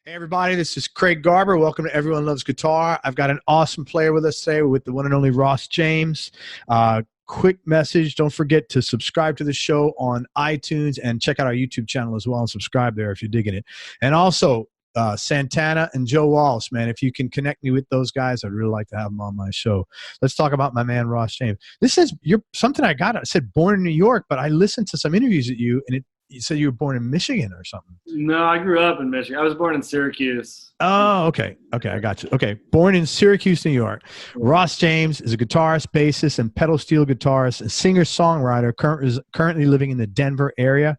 Hey everybody, this is Craig Garber. Welcome to Everyone Loves Guitar. I've got an awesome player with us today with the one and only Ross James. Quick message, don't forget to subscribe to the show on iTunes and check out our YouTube channel as well and subscribe there if you're digging it. And also, Santana and Joe Walsh, man, if you can connect me with those guys, I'd really like to have them on my show. Let's talk about my man, Ross James. This is something I got. I said born in New York, but I listened to some interviews at you, and you said you were born in Michigan or something. No, I grew up in Michigan. I was born in Syracuse. Oh, okay. Okay, I got you. Okay, born in Syracuse, New York. Ross James is a guitarist, bassist, and pedal steel guitarist, and singer-songwriter currently living in the Denver area.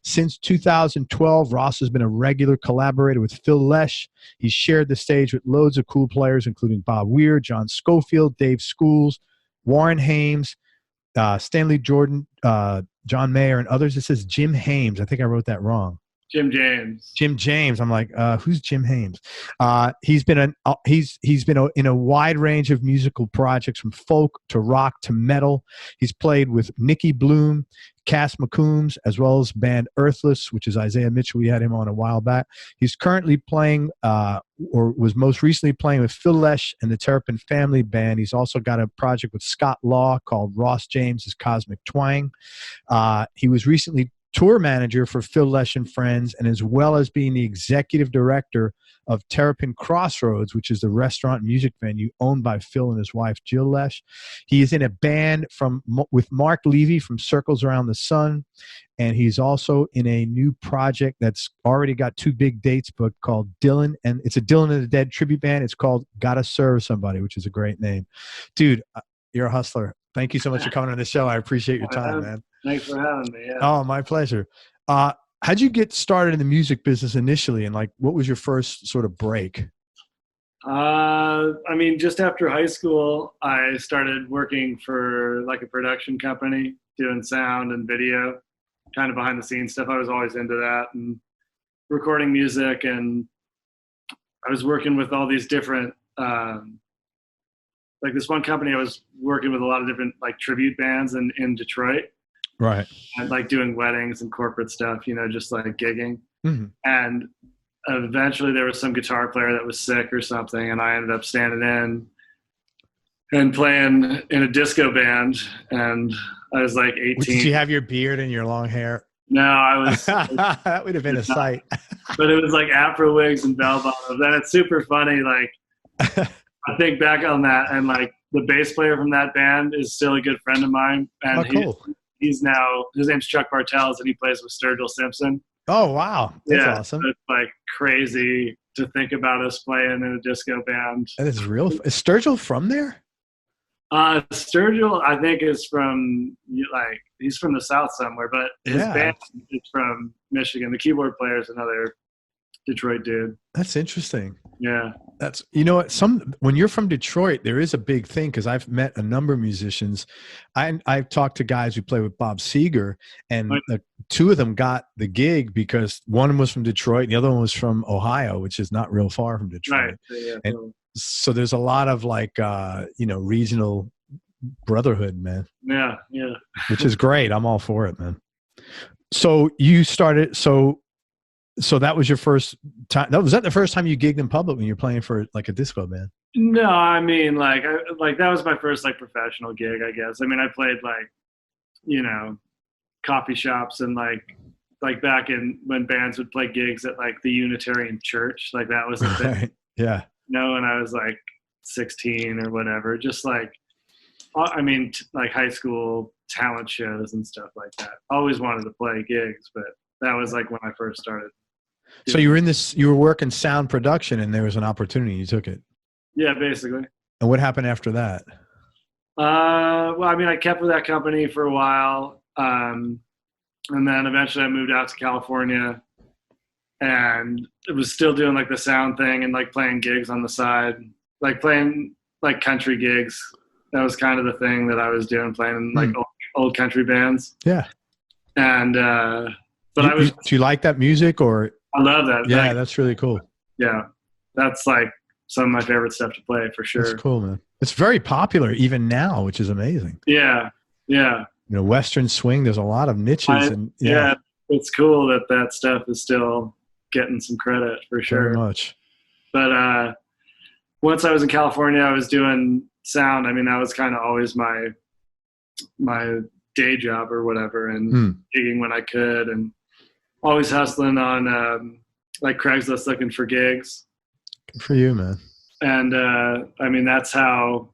Since 2012, Ross has been a regular collaborator with Phil Lesh. He's shared the stage with loads of cool players, including Bob Weir, John Scofield, Dave Schools, Warren Haynes, Stanley Jordan, John Mayer, and others. It says Jim Haynes. I think I wrote that wrong. Jim James. Jim James. I'm like, who's Jim Haynes? He's been in a wide range of musical projects, from folk to rock to metal. He's played with Nicki Bluhm, Cass McCombs, as well as band Earthless, which is Isaiah Mitchell. We had him on a while back. He's currently playing, or was most recently playing, with Phil Lesh and the Terrapin family band. He's also got a project with Scott Law called Ross James's Cosmic Twang. He was recently tour manager for Phil Lesh and Friends, and as well as being the executive director of Terrapin Crossroads, which is the restaurant and music venue owned by Phil and his wife Jill Lesh. He is in a band with Mark Levy from Circles Around the Sun, and he's also in a new project that's already got 2 big dates booked called Dylan, and it's a Dylan and the Dead tribute band. It's called Gotta Serve Somebody, which is a great name. Dude, you're a hustler. Thank you so much for coming on the show. I appreciate your time, man. Thanks for having me. Yeah. Oh, my pleasure. How'd you get started in the music business initially, and like, what was your first sort of break? I mean, just after high school, I started working for like a production company, doing sound and video, kind of behind the scenes stuff. I was always into that and recording music, and I was working with all these different, like this one company, I was working with a lot of different like tribute bands in Detroit. Right. And like doing weddings and corporate stuff, you know, just like gigging. Mm-hmm. And eventually there was some guitar player that was sick or something, and I ended up standing in and playing in a disco band, and I was like 18. Did you have your beard and your long hair? No, I was that would have been a sight. But it was like afro wigs and bell bottoms, and it's super funny. Like I think back on that, and like the bass player from that band is still a good friend of mine, and cool. He's now, his name's Chuck Bartels, and he plays with Sturgill Simpson. Oh, wow. That's awesome. It's like crazy to think about us playing in a disco band. That is real. Is Sturgill from there? Sturgill, I think, is from, like, he's from the South somewhere, but his band is from Michigan. The keyboard player is another Detroit dude. That's interesting. Yeah. That's, you know what, when you're from Detroit, there is a big thing, because I've met a number of musicians. I've talked to guys who play with Bob Seger, and 2 of them got the gig because one was from Detroit and the other one was from Ohio, which is not real far from Detroit. Right. Yeah, and so there's a lot of like, regional brotherhood, man. Yeah. Yeah. Which is great. I'm all for it, man. So you started, so that was your first time. Was that the first time you gigged in public when you're playing for like a disco band? No, I mean, like that was my first like professional gig, I guess. I mean, I played like, you know, coffee shops and like back in when bands would play gigs at like the Unitarian Church, like that was a thing. Right. Yeah. You know, when I was like 16 or whatever, just like, I mean, like high school talent shows and stuff like that. Always wanted to play gigs, but that was like when I first started. So you were working sound production, and there was an opportunity. You took it. Yeah, basically. And what happened after that? Well, I mean, I kept with that company for a while. And then eventually I moved out to California, and it was still doing like the sound thing and like playing gigs on the side, like playing like country gigs. That was kind of the thing that I was doing, playing in like old country bands. Yeah. And, but do you like that music, or? I love that. Yeah, that's really cool. Yeah. That's like some of my favorite stuff to play for sure. That's cool, man. It's very popular even now, which is amazing. Yeah. Yeah. You know, Western swing, there's a lot of niches. Yeah. It's cool that stuff is still getting some credit for sure. Very much. But once I was in California, I was doing sound. I mean, that was kind of always my day job or whatever, and gigging when I could, and always hustling on like Craigslist looking for gigs. Good for you, man. And I mean, that's how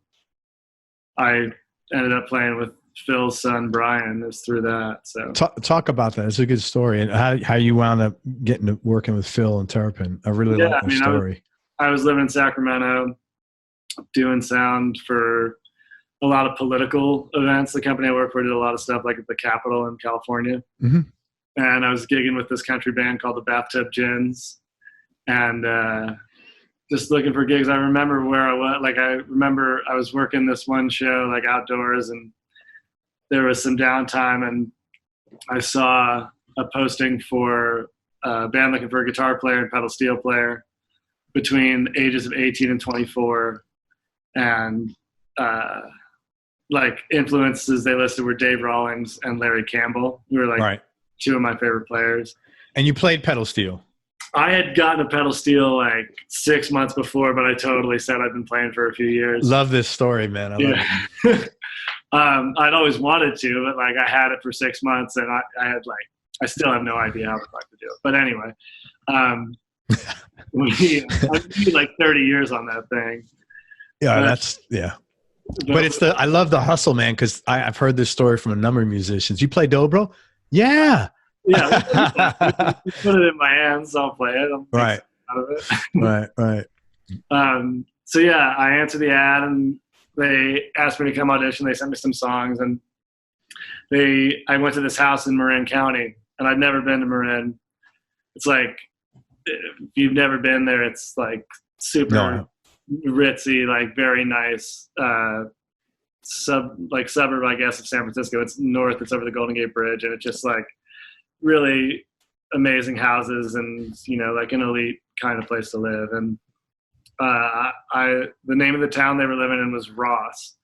I ended up playing with Phil's son Brian, is through that. So talk about that. It's a good story, and how you wound up working with Phil and Terrapin. I really like the story. I was living in Sacramento, doing sound for a lot of political events. The company I worked for did a lot of stuff like at the Capitol in California. Mm-hmm. And I was gigging with this country band called the Bathtub Gins, and just looking for gigs. I remember where I was. Like, I remember I was working this one show like outdoors, and there was some downtime, and I saw a posting for a band looking for a guitar player and pedal steel player between the ages of 18 and 24. And like influences they listed were Dave Rawlings and Larry Campbell, who were like two of my favorite players. And you played pedal steel? I had gotten a pedal steel like 6 months before, but I totally said I'd been playing for a few years. Love this story, man. I love it. I'd always wanted to, but like I had it for 6 months, and I had like, I still have no idea how the fuck to do it. But anyway, I did like 30 years on that thing. Yeah, But it's I love the hustle, man, because I've heard this story from a number of musicians. You play dobro? Yeah. Yeah. Put it in my hands. I'll play it. Right. Out of it. Right. So yeah, I answered the ad, and they asked me to come audition. They sent me some songs, and I went to this house in Marin County, and I'd never been to Marin. It's like, if you've never been there, it's like super ritzy, like very nice suburb, I guess, of San Francisco. It's north. It's over the Golden Gate Bridge, and it's just like really amazing houses, and like an elite kind of place to live. And the name of the town they were living in was Ross.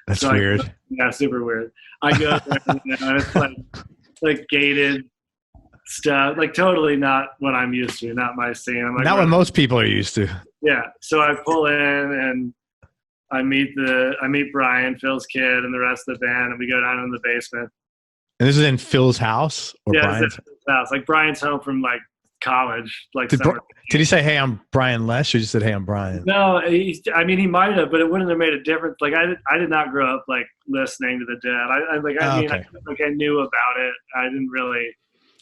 That's so weird. Yeah, super weird. I go there, and it's like gated stuff, like totally not what I'm used to, not my scene. I'm like, not what most people are used to. Yeah. So I pull in, and I meet Brian, Phil's kid, and the rest of the band, and we go down in the basement. And this is in Phil's house, or Brian's house? Like Brian's home from like college. Like, did he say, "Hey, I'm Brian Lesh," or just said, "Hey, I'm Brian"? No, he might have, but it wouldn't have made a difference. Like I did not grow up like listening to the Dead. I knew about it. I didn't really.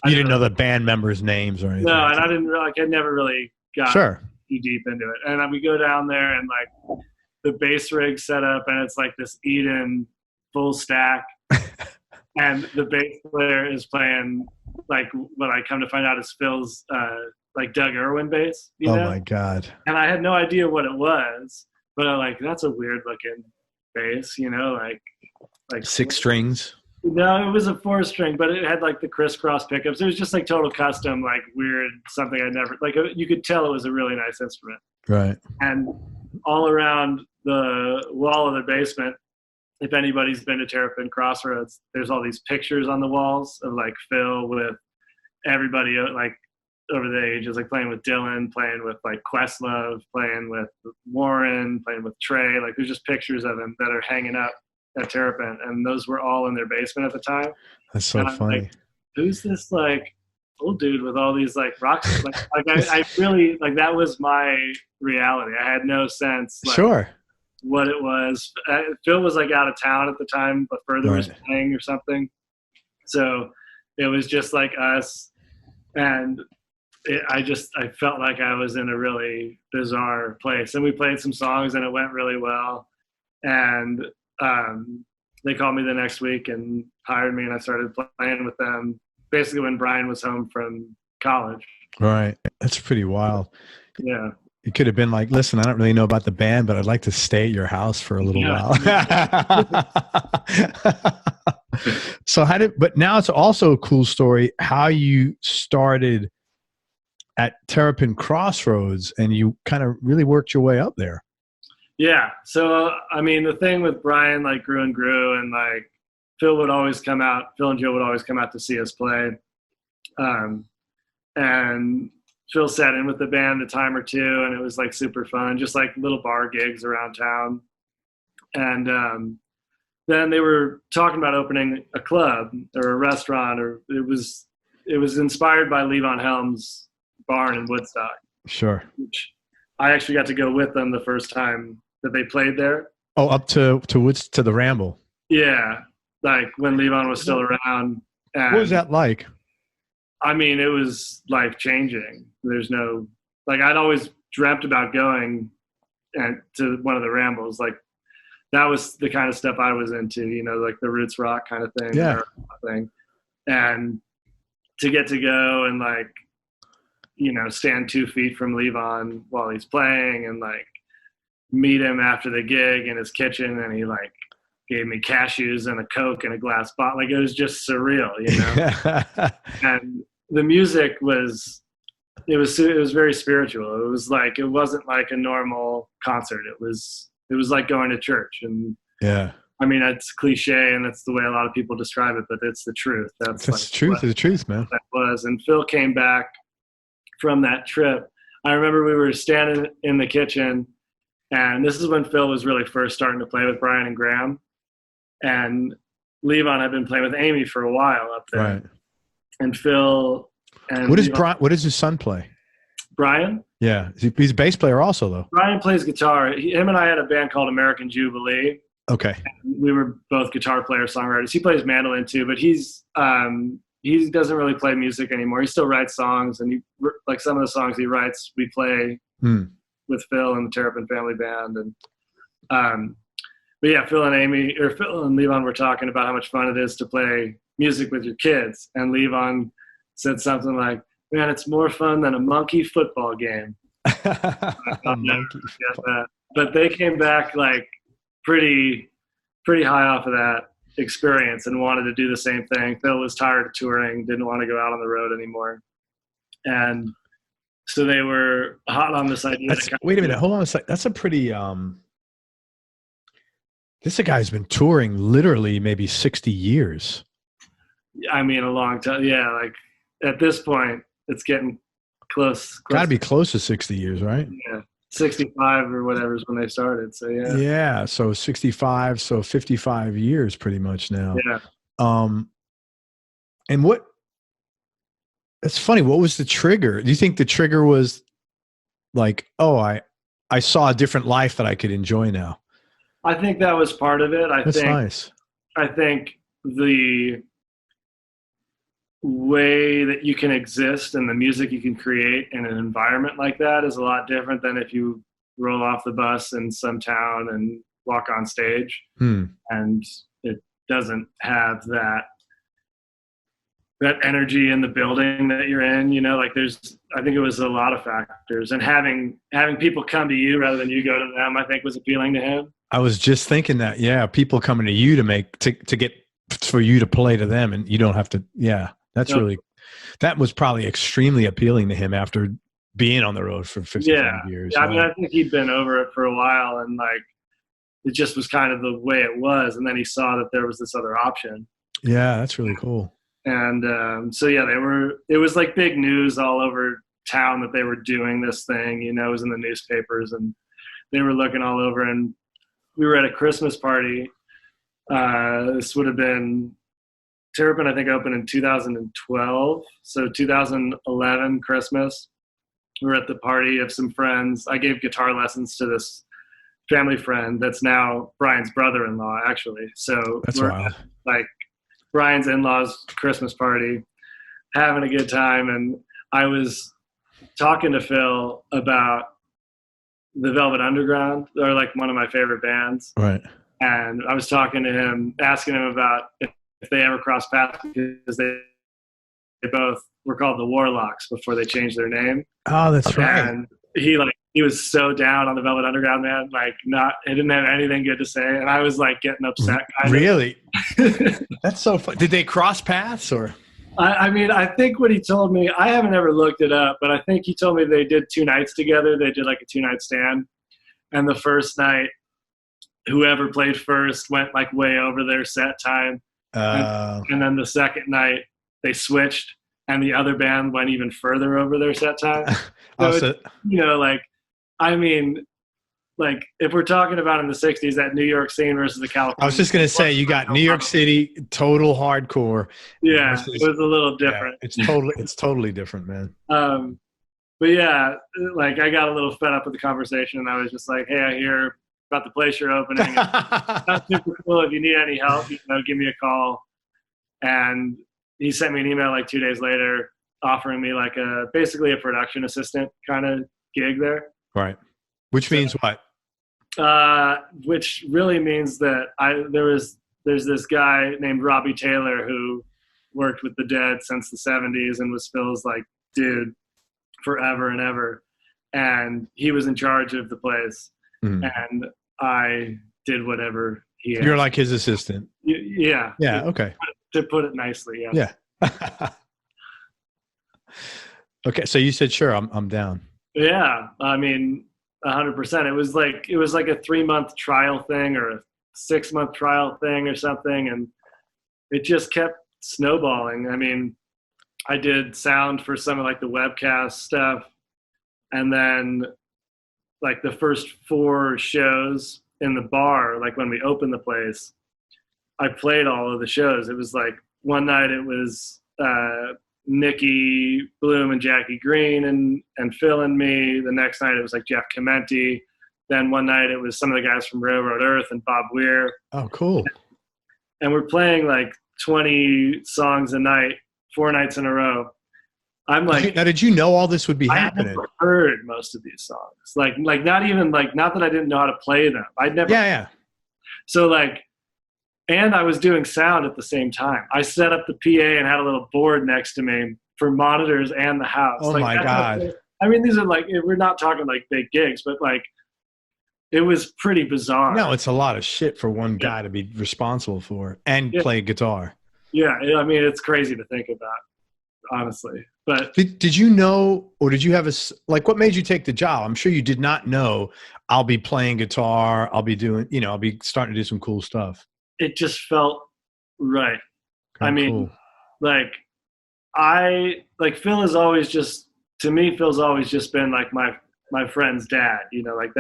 You didn't know the band members' names or anything. No, and I didn't I never really got too deep into it. And we go down there, and like the bass rig set up, and it's like this Eden full stack. And the bass player is playing like what I come to find out is Phil's like Doug Irwin bass. Oh my God. And I had no idea what it was, but I'm like, that's a weird looking bass, like 6 strings. No, it was a 4-string, but it had like the crisscross pickups. It was just like total custom, like weird, something I never, like you could tell it was a really nice instrument. Right. And all around the wall of the basement, if anybody's been to Terrapin Crossroads, there's all these pictures on the walls of like Phil with everybody like over the ages, like playing with Dylan, playing with like Questlove, playing with Warren, playing with Trey. Like there's just pictures of them that are hanging up at Terrapin, and those were all in their basement at the time. That's so funny. Like, who's this like old dude with all these like rocks? Like I really like that was my reality. I had no sense. Like, what it was. Phil was like out of town at the time, but Further was playing or something. So it was just like us. And I felt like I was in a really bizarre place. And we played some songs, and it went really well. And they called me the next week and hired me, and I started playing with them basically when Brian was home from college. Right. That's pretty wild. Yeah. It could have been like, listen, I don't really know about the band, but I'd like to stay at your house for a little while. So but now it's also a cool story how you started at Terrapin Crossroads, and you kind of really worked your way up there. Yeah. So, I mean, the thing with Brian, like, grew and grew, and like Phil and Joe would always come out to see us play. And Phil sat in with the band a time or two, and it was like super fun, just like little bar gigs around town. And then they were talking about opening a club or a restaurant, or it was inspired by Levon Helm's barn in Woodstock. Sure. Which I actually got to go with them the first time that they played there. Oh, up to Woods, to the Ramble. Yeah, like when Levon was still around. And what was that like? I mean, it was life changing. There's no, like, I'd always dreamt about going to one of the Rambles. Like, that was the kind of stuff I was into, you know, like the roots rock kind of thing. Yeah. And to get to go and, like, you know, stand 2 feet from Levon while he's playing, and like meet him after the gig in his kitchen, and he like gave me cashews and a Coke and a glass bottle. Like, it was just surreal, you know. And the music was very spiritual. It was like, it wasn't like a normal concert. It was like going to church. And yeah, I mean, it's cliche and that's the way a lot of people describe it, but it's the truth. That's like the truth. The truth, man. That was. And Phil came back from that trip. I remember we were standing in the kitchen, and this is when Phil was really first starting to play with Brian and Graham, and Levon had been playing with Amy for a while up there. Right. And Phil and what does his son play? Brian? Yeah. He's a bass player also, though. Brian plays guitar. Him and I had a band called American Jubilee. Okay. We were both guitar players, songwriters. He plays mandolin too, but he doesn't really play music anymore. He still writes songs, and like some of the songs he writes, we play with Phil and the Terrapin Family Band. And but yeah, Phil and Levon were talking about how much fun it is to play music with your kids, and Levon said something like, "Man, it's more fun than a monkey football game." But they came back like pretty high off of that experience and wanted to do the same thing. Phil was tired of touring, didn't want to go out on the road anymore, and so they were hot on this idea. Wait a minute, hold on a sec. That's a pretty this guy's been touring literally maybe 60 years. I mean, a long time. Yeah, like at this point, it's getting close. Got to be close to 60 years, right? Yeah, 65 or whatever is when they started. So yeah. Yeah, so 65, so 55 years pretty much now. Yeah. And what? It's funny. What was the trigger? Do you think the trigger was like, oh, I saw a different life that I could enjoy now? I think that was part of it. That's nice. I think the way that you can exist and the music you can create in an environment like that is a lot different than if you roll off the bus in some town and walk on stage. And it doesn't have that energy in the building that you're in, you know, like I think it was a lot of factors, and having people come to you rather than you go to them, I think was appealing to him. I was just thinking that, yeah, people coming to you to get for you to play to them, and you don't have to. Yeah, that was probably extremely appealing to him after being on the road for 55 years. Yeah, I mean, I think he'd been over it for a while, and like it just was kind of the way it was, and then he saw that there was this other option. Yeah, that's really cool. And so yeah, it was like big news all over town that they were doing this thing. You know, it was in the newspapers, and they were looking all over, and we were at a Christmas party. This would have been Terrapin, I think, opened in 2012. So 2011 Christmas, we were at the party of some friends. I gave guitar lessons to this family friend that's now Brian's brother-in-law, actually. So that's wild. Like Brian's in-laws Christmas party, having a good time. And I was talking to Phil about the Velvet Underground. They're like one of my favorite bands. Right. And I was talking to him, asking him about if they ever crossed paths, because they both were called the Warlocks before they changed their name. Oh, that's right. And he was so down on the Velvet Underground, man. Like, he didn't have anything good to say, and I was like getting upset. Really? That's so fun. Did they cross paths or? I mean, I think what he told me, I haven't ever looked it up, but I think he told me they did 2 nights together. They did like a 2-night stand, and the first night, whoever played first went like way over their set time, and then the second night they switched. and the other band went even further over their set time. So, like, I mean, like if we're talking about in the 60s, that New York scene versus the California. I was just going to say, you got New York City, total hardcore. Yeah, versus, it was a little different. Yeah, it's totally different, man. But yeah, like I got a little fed up with the conversation, and I was just like, hey, I hear about the place you're opening. That's super cool. If you need any help, give me a call. And he sent me an email like 2 days later offering me like basically a production assistant kind of gig there. Right. Which means what? Which really means that there's this guy named Robbie Taylor who worked with the Dead since the 70s and was Phil's like dude forever and ever. And he was in charge of the place. And I did whatever he asked. You're like his assistant. Yeah. Yeah. Okay. To put it nicely. Yeah. Yeah. Okay. So you said, sure, I'm down. Yeah. I mean, 100%. It was like a 3-month trial thing or a 6-month trial thing or something. And it just kept snowballing. I mean, I did sound for some of like the webcast stuff. And then like the first 4 shows in the bar, like when we opened the place, I played all of the shows. It was like one night it was Nicki Bluhm and Jackie Green and Phil and me. The next night it was like Jeff Carlisi. Then one night it was some of the guys from Railroad Earth and Bob Weir. Oh, cool. And we're playing like 20 songs a night, 4 nights in a row. I'm like, now, did you know all this would be happening? I had never heard most of these songs. Like not even like, not that I didn't know how to play them. I'd never. Yeah. So like, and I was doing sound at the same time. I set up the PA and had a little board next to me for monitors and the house. Oh, like, my God. I mean, these are like, we're not talking like big gigs, but like, it was pretty bizarre. No, it's a lot of shit for one guy to be responsible for and play guitar. Yeah. I mean, it's crazy to think about, honestly. But did you know, or did you have what made you take the job? I'm sure you did not know I'll be playing guitar. I'll be doing, I'll be starting to do some cool stuff. It just felt right. Oh, I mean, cool. Phil is always just, to me, Phil's always just been like my friend's dad, like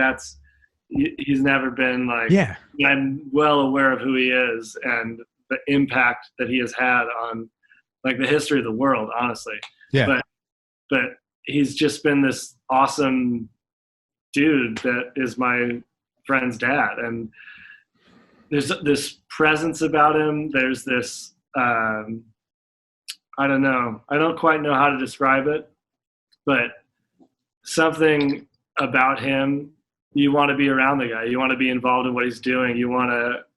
he's never been like, yeah, I'm well aware of who he is and the impact that he has had on like the history of the world, honestly. Yeah. But he's just been this awesome dude that is my friend's dad. And there's this presence about him. There's this, I don't know. I don't quite know how to describe it, but something about him, you want to be around the guy. You want to be involved in what he's doing. You want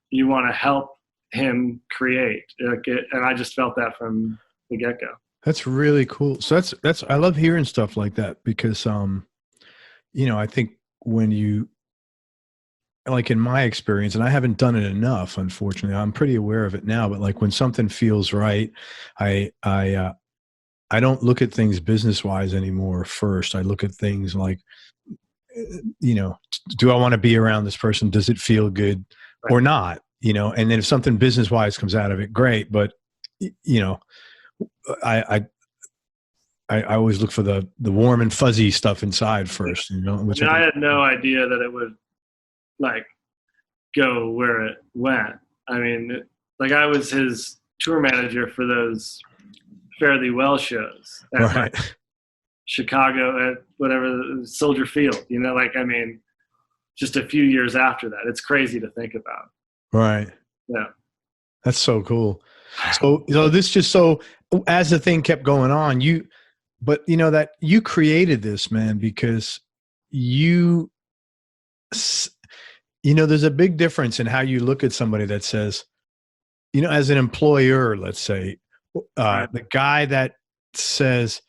to help him create. And I just felt that from the get-go. That's really cool. So that's I love hearing stuff like that because I think when you, like in my experience, and I haven't done it enough, unfortunately, I'm pretty aware of it now, but like when something feels right, I don't look at things business-wise anymore first. I look at things like, do I want to be around this person? Does it feel good or not? And then if something business-wise comes out of it, great. But, I always look for the warm and fuzzy stuff inside first, which I had no idea that it would like go where it went. I mean, like I was his tour manager for those Fairly Well shows at right. like Chicago at whatever Soldier Field, I mean, just a few years after that. It's crazy to think about. Right. Yeah. That's so cool. So this just as the thing kept going on, that you created this, man, because there's a big difference in how you look at somebody that says, as an employer, let's say, the guy that says,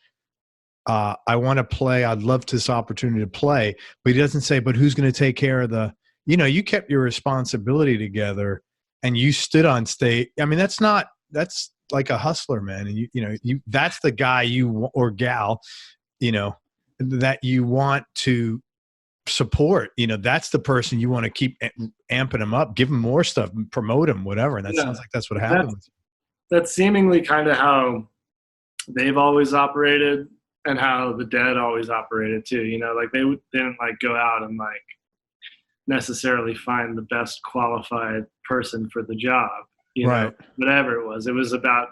I want to play, I'd love this opportunity to play, but he doesn't say, but who's going to take care of you kept your responsibility together and you stood on stage. I mean, that's like a hustler, man. And that's the guy or gal, that you want to support. That's the person you want to keep amping them up, give them more stuff, promote them, whatever. And that sounds like that's what happened. That's seemingly kind of how they've always operated and how the Dead always operated too. You know, like they didn't like go out and like necessarily find the best qualified person for the job. You know, whatever it was about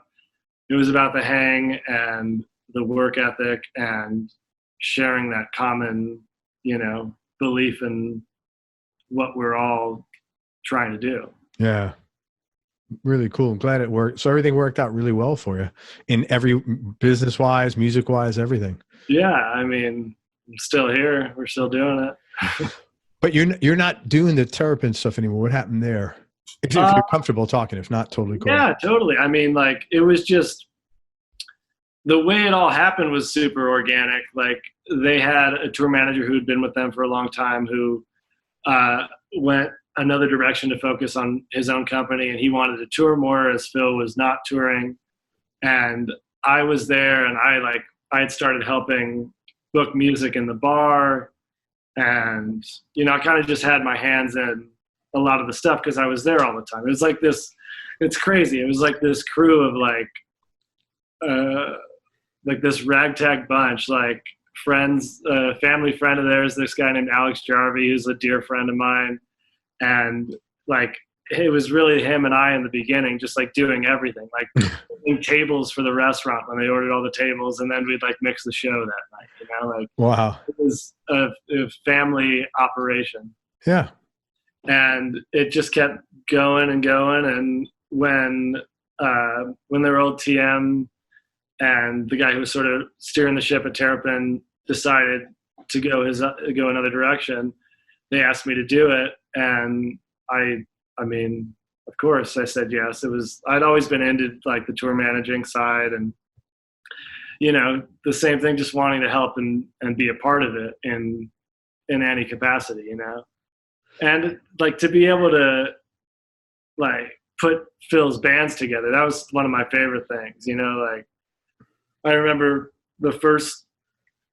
the hang and the work ethic and sharing that common, you know, belief in what we're all trying to do. Yeah. Really cool. I'm glad it worked. So everything worked out really well for you in every business wise, music wise, everything. Yeah. I mean, I'm still here. We're still doing it. But you're not doing the Terrapin stuff anymore. What happened there? If you're comfortable talking, if not, totally cool. Yeah, totally. I mean, like, it was just the way it all happened was super organic. Like, they had a tour manager who had been with them for a long time who went another direction to focus on his own company, and he wanted to tour more as Phil was not touring. And I was there, and I had started helping book music in the bar, and, you know, I kind of just had my hands in a lot of the stuff because I was there all the time. It was like this, it's crazy. It was like this crew of like this ragtag bunch, like friends, family friend of theirs, this guy named Alex Jarvie, who's a dear friend of mine. And like, it was really him and I in the beginning, just like doing everything, like putting tables for the restaurant when they ordered all the tables. And then we'd like mix the show that night, you know, like, wow. It was a family operation. Yeah. And it just kept going and going. And when their old TM and the guy who was sort of steering the ship at Terrapin decided to go another direction, they asked me to do it. And I mean, of course I said yes. I'd always been into like the tour managing side and, you know, the same thing, just wanting to help and be a part of it in any capacity, you know? And like to be able to like put Phil's bands together, that was one of my favorite things, you know, like I remember the first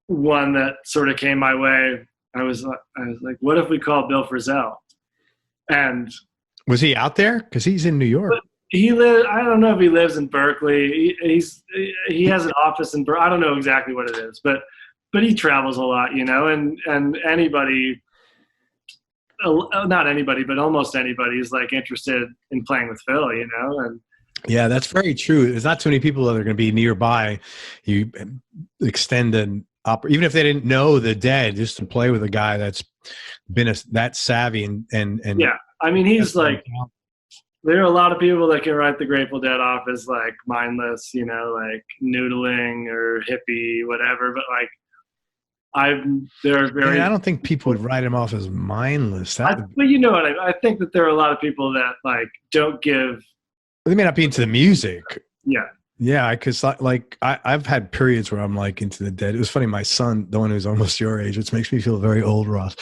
one that sort of came my way. I was like, what if we called Bill Frisell? And was he out there? Cause he's in New York. I don't know if he lives in Berkeley. He has an office in Berkeley. I don't know exactly what it is, but he travels a lot, you know, and anybody, not anybody, but almost anybody is like interested in playing with Phil, you know? And yeah, that's very true. There's not too many people that are going to be nearby. You extend an even if they didn't know the Dead, just to play with a guy that's been that savvy and yeah, I mean, he's like, there are a lot of people that can write the Grateful Dead off as like mindless, you know, like noodling or hippie, whatever. But like, I don't think people would write him off as mindless. But you know what I think that there are a lot of people that like don't give. They may not be into the music. Yeah. Yeah, because like I've had periods where I'm like into the Dead. It was funny. My son, the one who's almost your age, which makes me feel very old, Ross.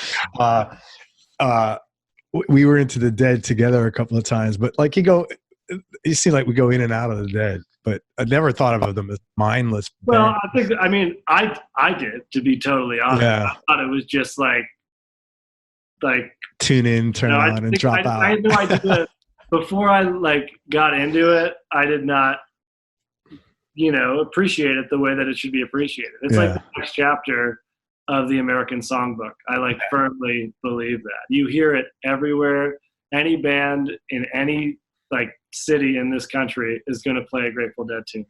We were into the Dead together a couple of times, but like you seem like we go in and out of the Dead. But I never thought of them as mindless. Well, I did, to be totally honest. Yeah. I thought it was just like tune in, turn on, and drop out. I had no idea. Before I like got into it, I did not, you know, appreciate it the way that it should be appreciated. It's like the next chapter of the American Songbook. I like firmly believe that. You hear it everywhere. Any band in any like city in this country is going to play a Grateful Dead tune.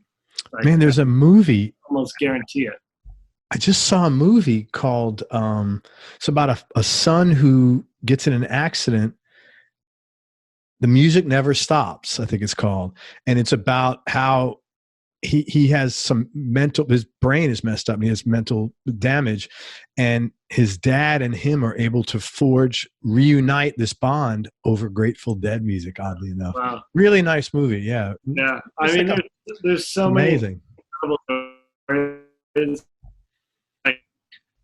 Like, man, there's a movie. Almost guarantee it. I just saw a movie called, it's about a son who gets in an accident. The Music Never Stops, I think it's called. And it's about how he has some his brain is messed up and he has mental damage. And his dad and him are able to reunite this bond over Grateful Dead music, oddly enough. Wow. Really nice movie. Yeah. Yeah. I mean, there's so amazing. Like,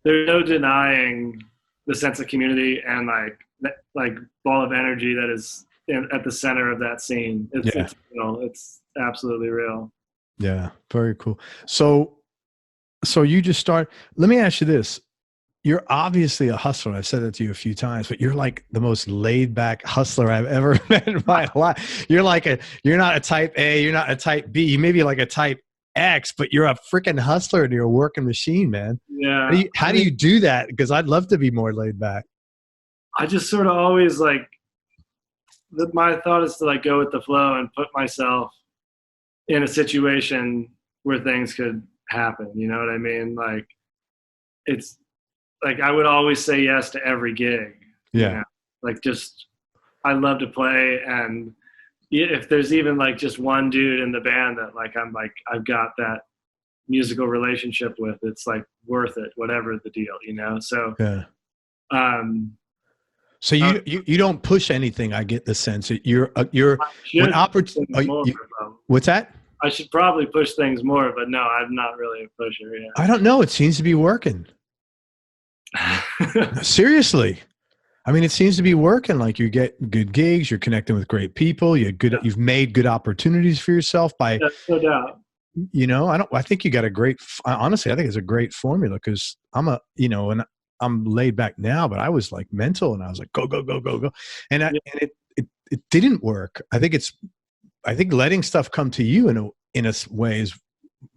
there's no denying the sense of community and like ball of energy that is at the center of that scene. It's real. It's absolutely real. Yeah, very cool. So you just let me ask you this. You're obviously a hustler. I've said that to you a few times, but you're like the most laid back hustler I've ever met in my life. You're not a type A, you're not a type B, you may be like a type X, but you're a freaking hustler and you're a working machine, man. Yeah. How do you do that? Because I'd love to be more laid back. I just sort of always like, my thought is to like go with the flow and put myself in a situation where things could happen. You know what I mean? Like, it's like I would always say yes to every gig. Yeah. You know? Like, just I love to play, and if there's even like just one dude in the band that like I've got that musical relationship with, it's like worth it, whatever the deal, you know. So yeah. So you don't push anything. I get the sense that you're when opportunity. What's that? I should probably push things more, but no, I'm not really a pusher. Yeah. I don't know. It seems to be working. Seriously. I mean, it seems to be working. Like, you get good gigs, you're connecting with great people, you've made good opportunities for yourself by, no doubt. You know, I think you got honestly, I think it's a great formula, because and I'm laid back now, but I was like mental, and I was like, go, go, go, go, go. And it didn't work. I think letting stuff come to you in a way is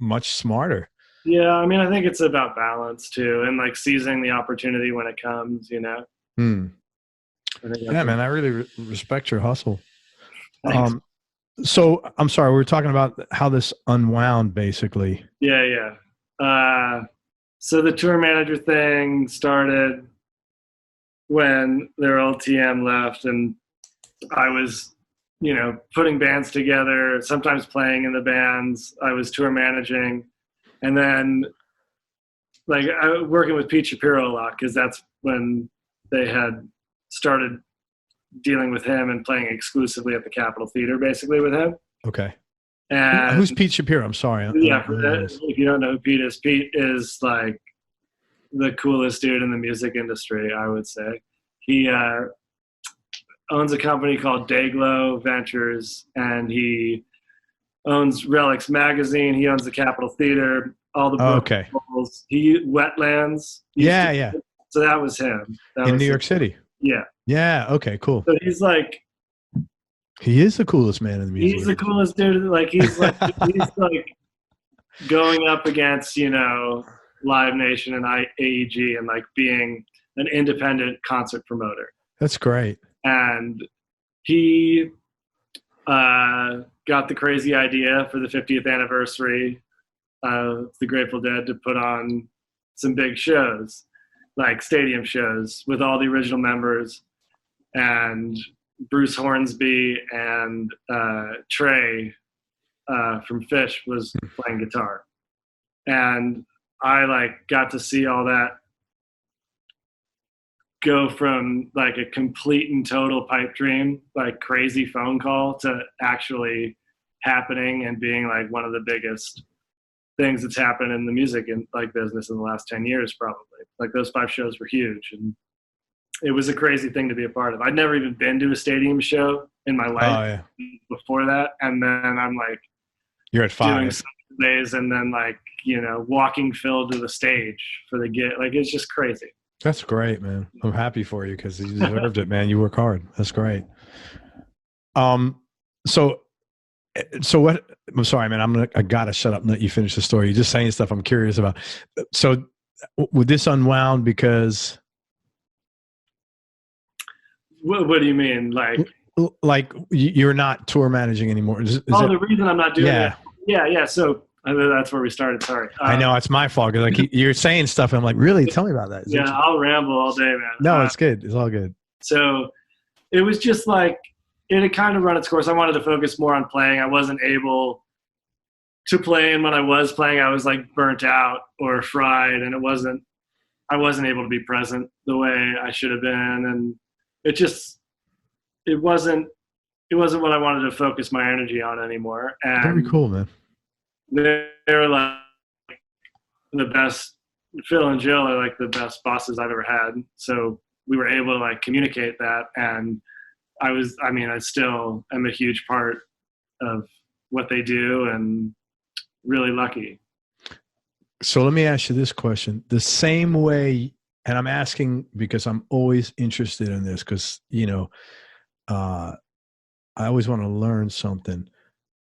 much smarter. Yeah. I mean, I think it's about balance too, and like seizing the opportunity when it comes, you know? Yeah, man, I really respect your hustle. So I'm sorry, we were talking about how this unwound, basically. Yeah. So the tour manager thing started when their old TM left, and I was, putting bands together, sometimes playing in the bands. I was tour managing, and then like I was working with Pete Shapiro a lot, because that's when they had started dealing with him and playing exclusively at the Capitol Theater, basically, with him. Okay. And who's Pete Shapiro? I'm sorry. If you don't know who Pete is like the coolest dude in the music industry, I would say. He owns a company called Dayglow Ventures, and he owns Relics Magazine. He owns the Capitol Theater, all the books. Okay. Wetlands. Yeah. So that was him. In New York City. Yeah. Yeah. Okay, cool. So he's like, he is the coolest man in the music. He's the coolest dude. Like, he's like going up against, Live Nation and AEG, and like being an independent concert promoter. That's great. And he got the crazy idea for the 50th anniversary of the Grateful Dead to put on some big shows, like stadium shows with all the original members, and Bruce Hornsby and Trey from Fish was playing guitar. And I like got to see all that go from like a complete and total pipe dream, like crazy phone call, to actually happening and being like one of the biggest things that's happened in the music and like business in the last 10 years, probably. Like, those 5 shows were huge, and it was a crazy thing to be a part of. I'd never even been to a stadium show in my life before that. And then I'm like, you're at 5 doing days, and then like, walking Phil to the stage for the gig. Like, it's just crazy. That's great, man. I'm happy for you, because you deserved it, man. You work hard. That's great. So what, I'm sorry, man. I gotta shut up and let you finish the story. You're just saying stuff I'm curious about. So would this unwound because? What do you mean? Like you're not tour managing anymore. The reason I'm not doing it. Yeah. So that's where we started. Sorry. I know it's my fault, because like you're saying stuff, and I'm like, really? Tell me about that. I'll ramble all day, man. No, it's good. It's all good. So it was just like, it had kind of run its course. I wanted to focus more on playing. I wasn't able to play, and when I was playing, I was like burnt out or fried, and I wasn't able to be present the way I should have been, and it wasn't what I wanted to focus my energy on anymore. And very cool, man. They're like the best. Phil and Jill are like the best bosses I've ever had. So we were able to like communicate that, and I still am a huge part of what they do, and really lucky. So let me ask you this question. The same way, and I'm asking because I'm always interested in this, because, I always want to learn something.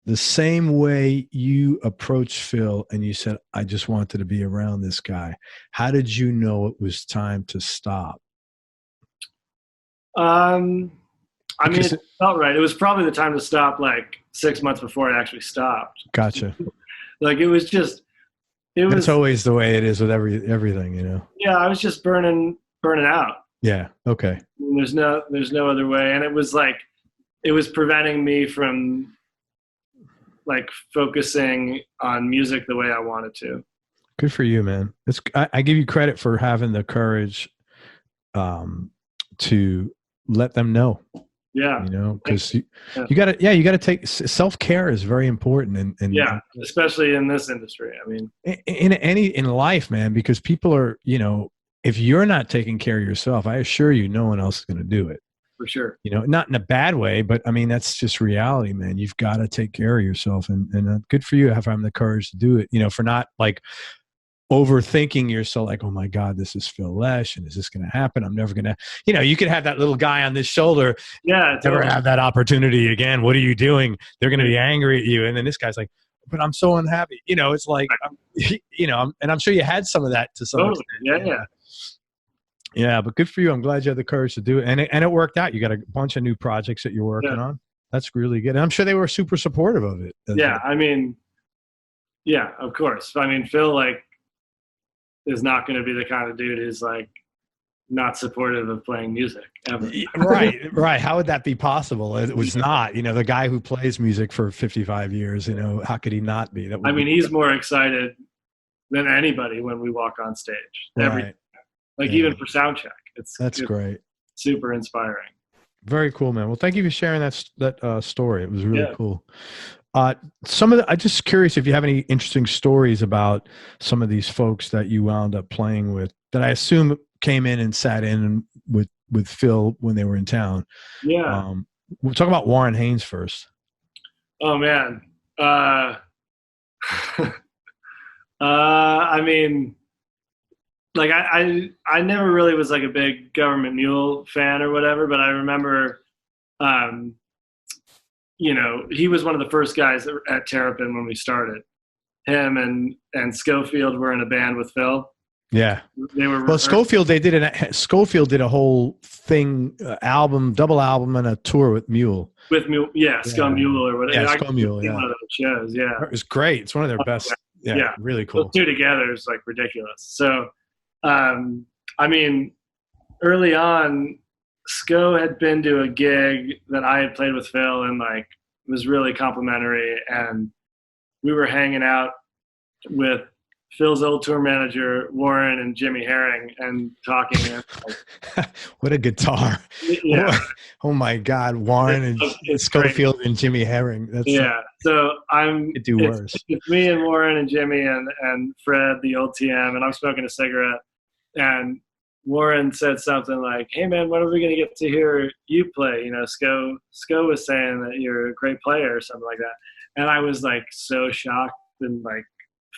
the same way you approached Phil and you said, I just wanted to be around this guy. How did you know it was time to stop? I mean, it felt right. It was probably the time to stop, like 6 months before I actually stopped. Gotcha. Like, it was That's always the way it is with everything, you know? Yeah, I was just burning out. Yeah. Okay. There's no other way. And it was like, it was preventing me from like focusing on music the way I wanted to. Good for you, man. I give you credit for having the courage to let them know. Yeah. You know, because you gotta take, self-care is very important. And yeah, especially in this industry. I mean, in life, man, because people are, you know, if you're not taking care of yourself, I assure you, no one else is going to do it. For sure. You know, not in a bad way, but I mean, that's just reality, man. You've got to take care of yourself, and good for you having the courage to do it, you know, for not like overthinking yourself, like, oh my God, this is Phil Lesh, and is this going to happen? I'm never going to, you know, you could have that little guy on this shoulder. Yeah. Never have that opportunity again. What are you doing? They're going to be angry at you. And then this guy's like, but I'm so unhappy. You know, it's like, you know, and I'm sure you had some of that to some extent. Yeah. Yeah, but good for you. I'm glad you had the courage to do it. And it worked out. You got a bunch of new projects that you're working on. That's really good. And I'm sure they were super supportive of it. Yeah. I mean, yeah, of course. I mean, Phil, like, is not going to be the kind of dude who's like not supportive of playing music ever. Right. How would that be possible? It was not, you know, the guy who plays music for 55 years, you know, how could he not be? I mean, he's more excited than anybody when we walk on stage. Right. Even for sound check. That's great. Super inspiring. Very cool, man. Well, thank you for sharing that story. It was really cool. I'm just curious if you have any interesting stories about some of these folks that you wound up playing with that I assume came in and sat in with Phil when they were in town. Yeah. We'll talk about Warren Haynes first. Oh man. I mean, like I never really was like a big Government Mule fan or whatever, but I remember, you know, he was one of the first guys at Terrapin when we started. Him and Scofield were in a band with Phil. Yeah. They were. Well, Scofield did a whole thing, double album and a tour with Mule. With Mule, Scum Mule or whatever. Yeah, Scum Mule, one of those shows, It was great. It's one of their best. Yeah, really cool. Those two together is like ridiculous. So, I mean, early on, Sco had been to a gig that I had played with Phil, and like it was really complimentary, and we were hanging out with Phil's old tour manager, Warren, and Jimmy Herring, and talking. And, like, what a guitar. Yeah. Oh my God. Warren and Scofield and Jimmy Herring. So it's me and Warren and Jimmy and Fred, the old TM, and I'm smoking a cigarette. And Warren said something like, hey man, when are we going to get to hear you play? You know, Sco was saying that you're a great player or something like that. And I was like so shocked and like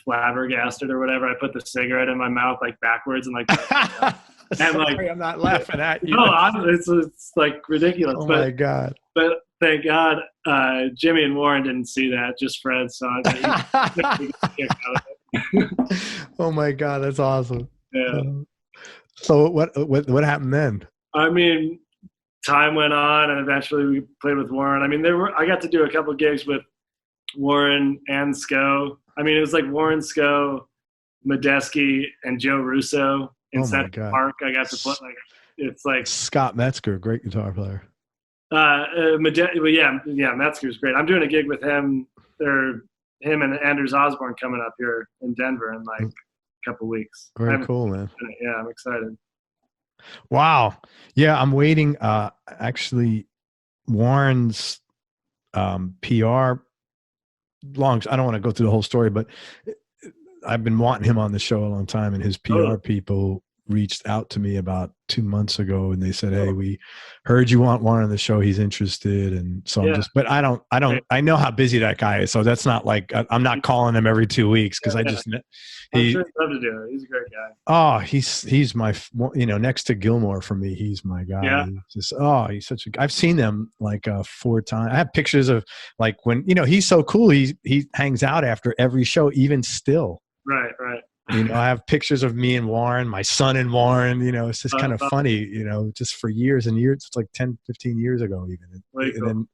flabbergasted or whatever. I put the cigarette in my mouth like backwards and like and like I'm not laughing at you. No, it's like ridiculous. Oh my God. But thank God Jimmy and Warren didn't see that, just Fred saw it. Oh my God, that's awesome. Yeah. So what happened then? I mean, time went on and eventually we played with Warren. I mean, I got to do a couple gigs with Warren and Sco. I mean, it was like Warren, Sco, Medeski, and Joe Russo in Central Park. I got to play. Like, it's like Scott Metzger, great guitar player. Metzger's great. I'm doing a gig with him. Him and Anders Osborne coming up here in Denver in like a couple weeks. Very cool, man. Yeah, I'm excited. Wow. Yeah, I'm waiting. Actually, Warren's PR. I don't want to go through the whole story, but I've been wanting him on the show a long time, and his PR people reached out to me about 2 months ago, and they said, "Hey, we heard you want Warren on the show. He's interested." And so I'm but I know how busy that guy is. So that's not like, I'm not calling him every 2 weeks because I'm sure he'd love to do it. He's a great guy. Oh, he's my, next to Gilmore for me, he's my guy. Yeah. He's such I've seen them like 4 times. I have pictures of like when, he's so cool. He hangs out after every show, even still. Right. I have pictures of me and Warren, my son and Warren, it's just kind of funny, just for years and years. It's like 10, 15 years ago even. And then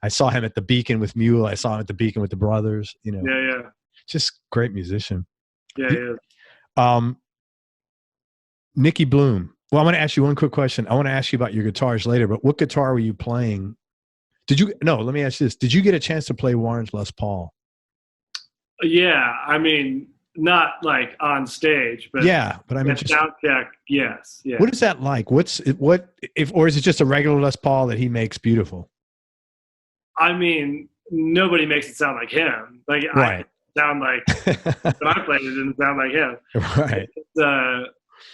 I saw him at the Beacon with Mule. I saw him at the Beacon with the Brothers, Yeah. Just great musician. Yeah, he is. Nicki Bluhm. Well, I want to ask you one quick question. I want to ask you about your guitars later, but what guitar were you playing? Let me ask you this. Did you get a chance to play Warren's Les Paul? Yeah. I mean, not like on stage, but but I mean, sound check. Yes. Yeah. What is that like? Or is it just a regular Les Paul that he makes beautiful? I mean, nobody makes it sound like him. Like, right. I sound like when I played it didn't sound like him. Right.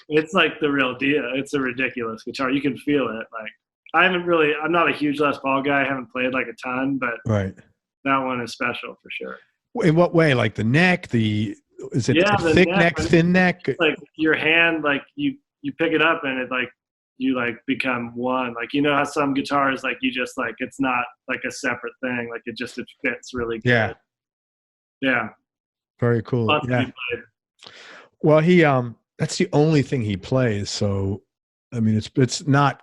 It's like the real deal. It's a ridiculous guitar. You can feel it. Like, I'm not a huge Les Paul guy. I haven't played like a ton, but right. That one is special for sure. In what way? Like the neck, is it thick neck, thin neck? Like your hand, like you pick it up and it like, you like become one. Like, how some guitars, like you just like, it's not like a separate thing. Like it fits really good. Yeah. Very cool. Yeah. Well, that's the only thing he plays. So, I mean, it's not,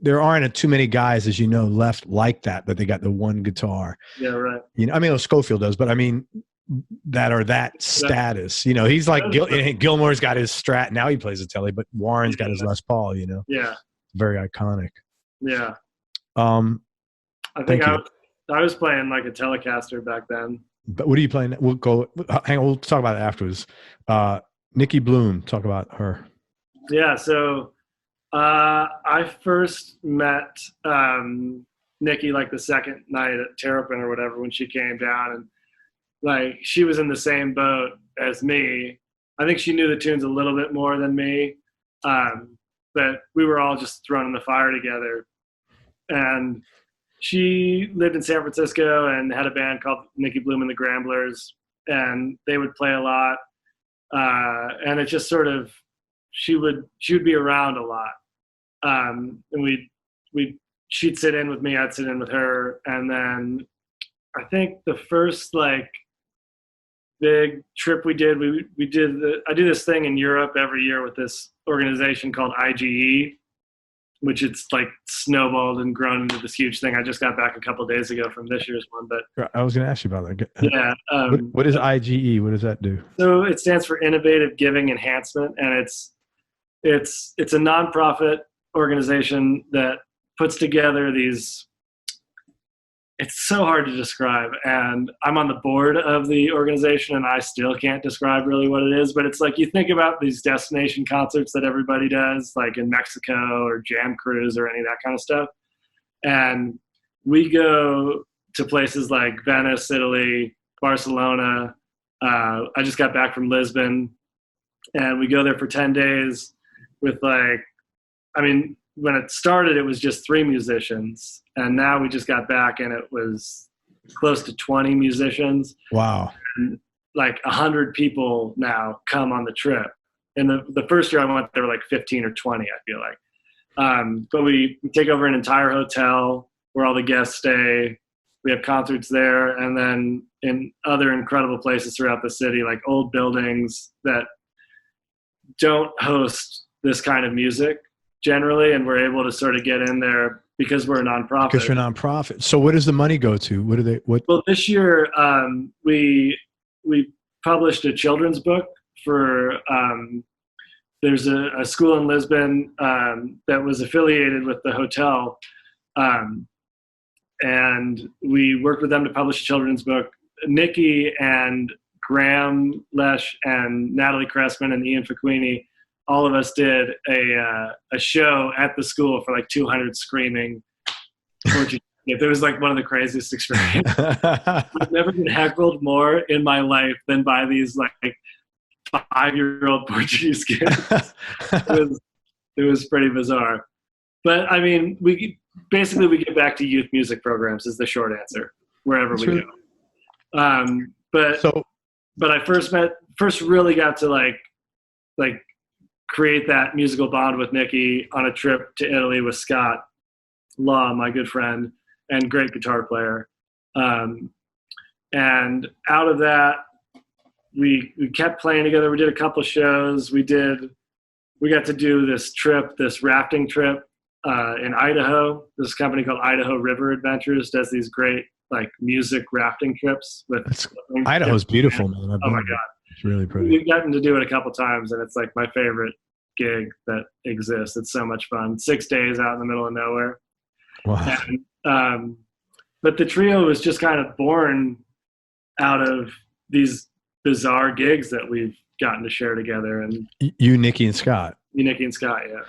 there aren't too many guys, as left like that they got the one guitar. Yeah. Right. I mean, Scofield does, but I mean, that status, he's like Gilmore's got his Strat. Now he plays a Telly, but Warren's got his Les Paul, Yeah. Very iconic. Yeah. I think I was playing like a Telecaster back then. But what are you playing? We'll talk about it afterwards. Nicki Bluhm, talk about her. Yeah. So, I first met, Nicki like the second night at Terrapin or whatever, when she came down, and like she was in the same boat as me. I think she knew the tunes a little bit more than me. But we were all just thrown in the fire together. And she lived in San Francisco and had a band called Nicki Bluhm and the Gramblers, and they would play a lot. And it just sort of, she would be around a lot. And she'd sit in with me, I'd sit in with her. And then I think the first like big trip we did, I do this thing in Europe every year with this organization called IGE, which it's like snowballed and grown into this huge thing. I just got back a couple of days ago from this year's one, but I was going to ask you about that. Yeah. What is IGE? What does that do? So it stands for Innovative Giving Enhancement, and it's a nonprofit organization that puts together these. It's so hard to describe, and I'm on the board of the organization, and I still can't describe really what it is, but it's like you think about these destination concerts that everybody does, like in Mexico or Jam Cruise or any of that kind of stuff. And we go to places like Venice, Italy, Barcelona. I just got back from Lisbon, and we go there for 10 days with when it started, it was just 3 musicians, and now we just got back and it was close to 20 musicians. Wow. And like 100 people now come on the trip. And the first year I went, there were like 15 or 20, I feel like. But we take over an entire hotel where all the guests stay. We have concerts there, and then in other incredible places throughout the city, like old buildings that don't host this kind of music generally, and we're able to sort of get in there because we're a nonprofit. Because you're a nonprofit. So what does the money go to? Well, this year we published a children's book for there's a school in Lisbon that was affiliated with the hotel, and we worked with them to publish a children's book. Nicki and Graham Lesh and Natalie Cressman and Ian Facquini, all of us did a show at the school for like 200 screaming. It was like one of the craziest experiences. I've never been heckled more in my life than by these like 5-year-old Portuguese kid. It was pretty bizarre. But I mean, we get back to youth music programs is the short answer wherever we go. But I first really got to like create that musical bond with Nicki on a trip to Italy with Scott Law, my good friend and great guitar player. And out of that, we kept playing together. We did a couple shows. We got to do this rafting trip in Idaho. This company called Idaho River Adventures does these great like music rafting trips with. Idaho's beautiful, man. Oh my God. It's really pretty. We've gotten to do it a couple times, and it's like my favorite gig that exists. It's so much fun. 6 days out in the middle of nowhere. Wow. And, but the trio was just kind of born out of these bizarre gigs that we've gotten to share together. And you, Nicki, and Scott. Nicki and Scott, yeah.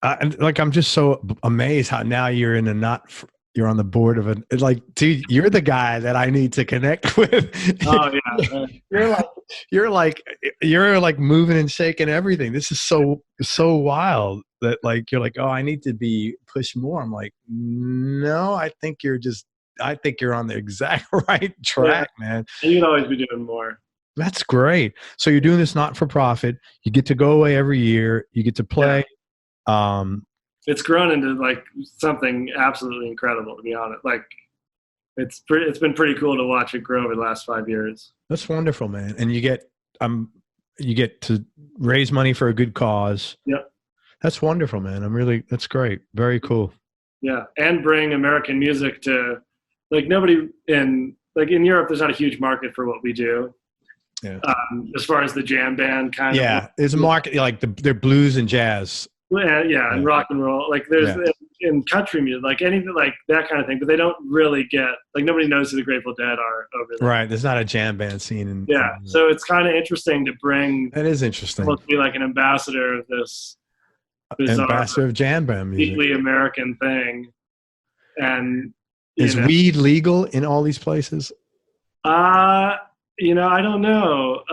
I'm just so amazed how now you're you're on the board of dude, you're the guy that I need to connect with. Oh yeah. you're like moving and shaking everything. This is so wild that like, you're like, oh, I need to be pushed more. I'm like, no, I think you're on the exact right track, man. You can always be doing more. That's great. So you're doing this not for profit. You get to go away every year. You get to play. Yeah. It's grown into like something absolutely incredible, to be honest. Like it's been pretty cool to watch it grow over the last 5 years. That's wonderful, man. And you get to raise money for a good cause. Yep. That's wonderful, man. That's great. Very cool. Yeah. And bring American music to like nobody in Europe, there's not a huge market for what we do. Yeah. As far as the jam band kind of. Yeah. There's a market like they're blues and jazz. Yeah, and rock and roll. Like there's in country music, like anything like that kind of thing, but they don't really get like nobody knows who the Grateful Dead are over there. Right. There's not a jam band scene. So it's kind of interesting to bring. That is interesting. Supposed to be like an ambassador of this bizarre, ambassador of jam band music, deeply American thing. And is weed legal in all these places? I don't know.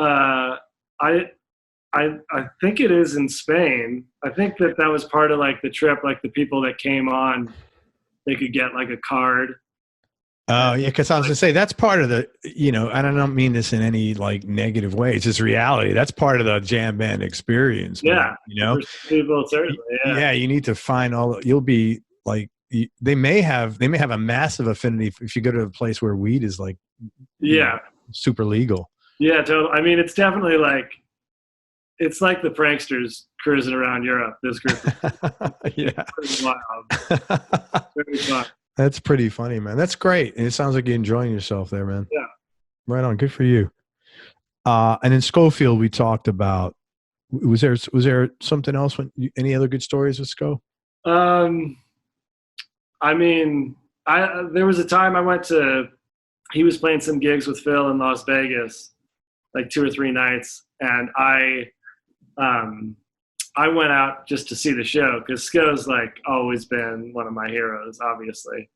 I think it is in Spain. I think that was part of like the trip, like the people that came on, they could get like a card. Oh yeah. Cause I was gonna say that's part of the, and I don't mean this in any like negative way. It's just reality. That's part of the jam band experience. Yeah. Man, people certainly. Yeah. Yeah. You need to find you'll be like, they may have a massive affinity if you go to a place where weed is like, super legal. Yeah. Totally. I mean, it's definitely like, it's like the pranksters cruising around Europe. This group, yeah, pretty wild. Very fun. That's pretty funny, man. That's great, and it sounds like you're enjoying yourself there, man. Yeah, right on. Good for you. And in Scofield, we talked about. Was there something else? Any other good stories with Sco? I mean, there was a time I went to. He was playing some gigs with Phil in Las Vegas, like 2 or 3 nights, and I went out just to see the show because Sco's like always been one of my heroes, obviously.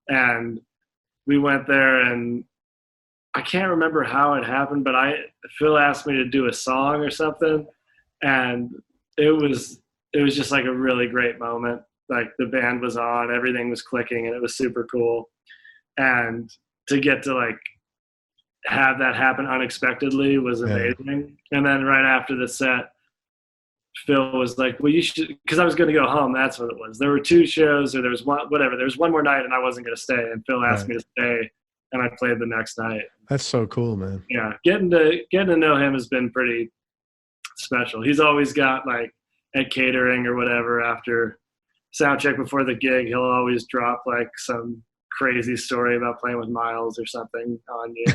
And we went there, and I can't remember how it happened, but Phil asked me to do a song or something, and it was just like a really great moment. Like the band was on, everything was clicking, and it was super cool. And to get to like have that happen unexpectedly was amazing. Yeah. And then right after the set, Phil was like, well, you should, because I was going to go home. That's what it was. There were 2 shows, or there was one, whatever. There was one more night, and I wasn't going to stay. And Phil asked me to stay, and I played the next night. That's so cool, man. Yeah, getting to know him has been pretty special. He's always got like at catering or whatever after sound check before the gig, he'll always drop like some crazy story about playing with Miles or something on you.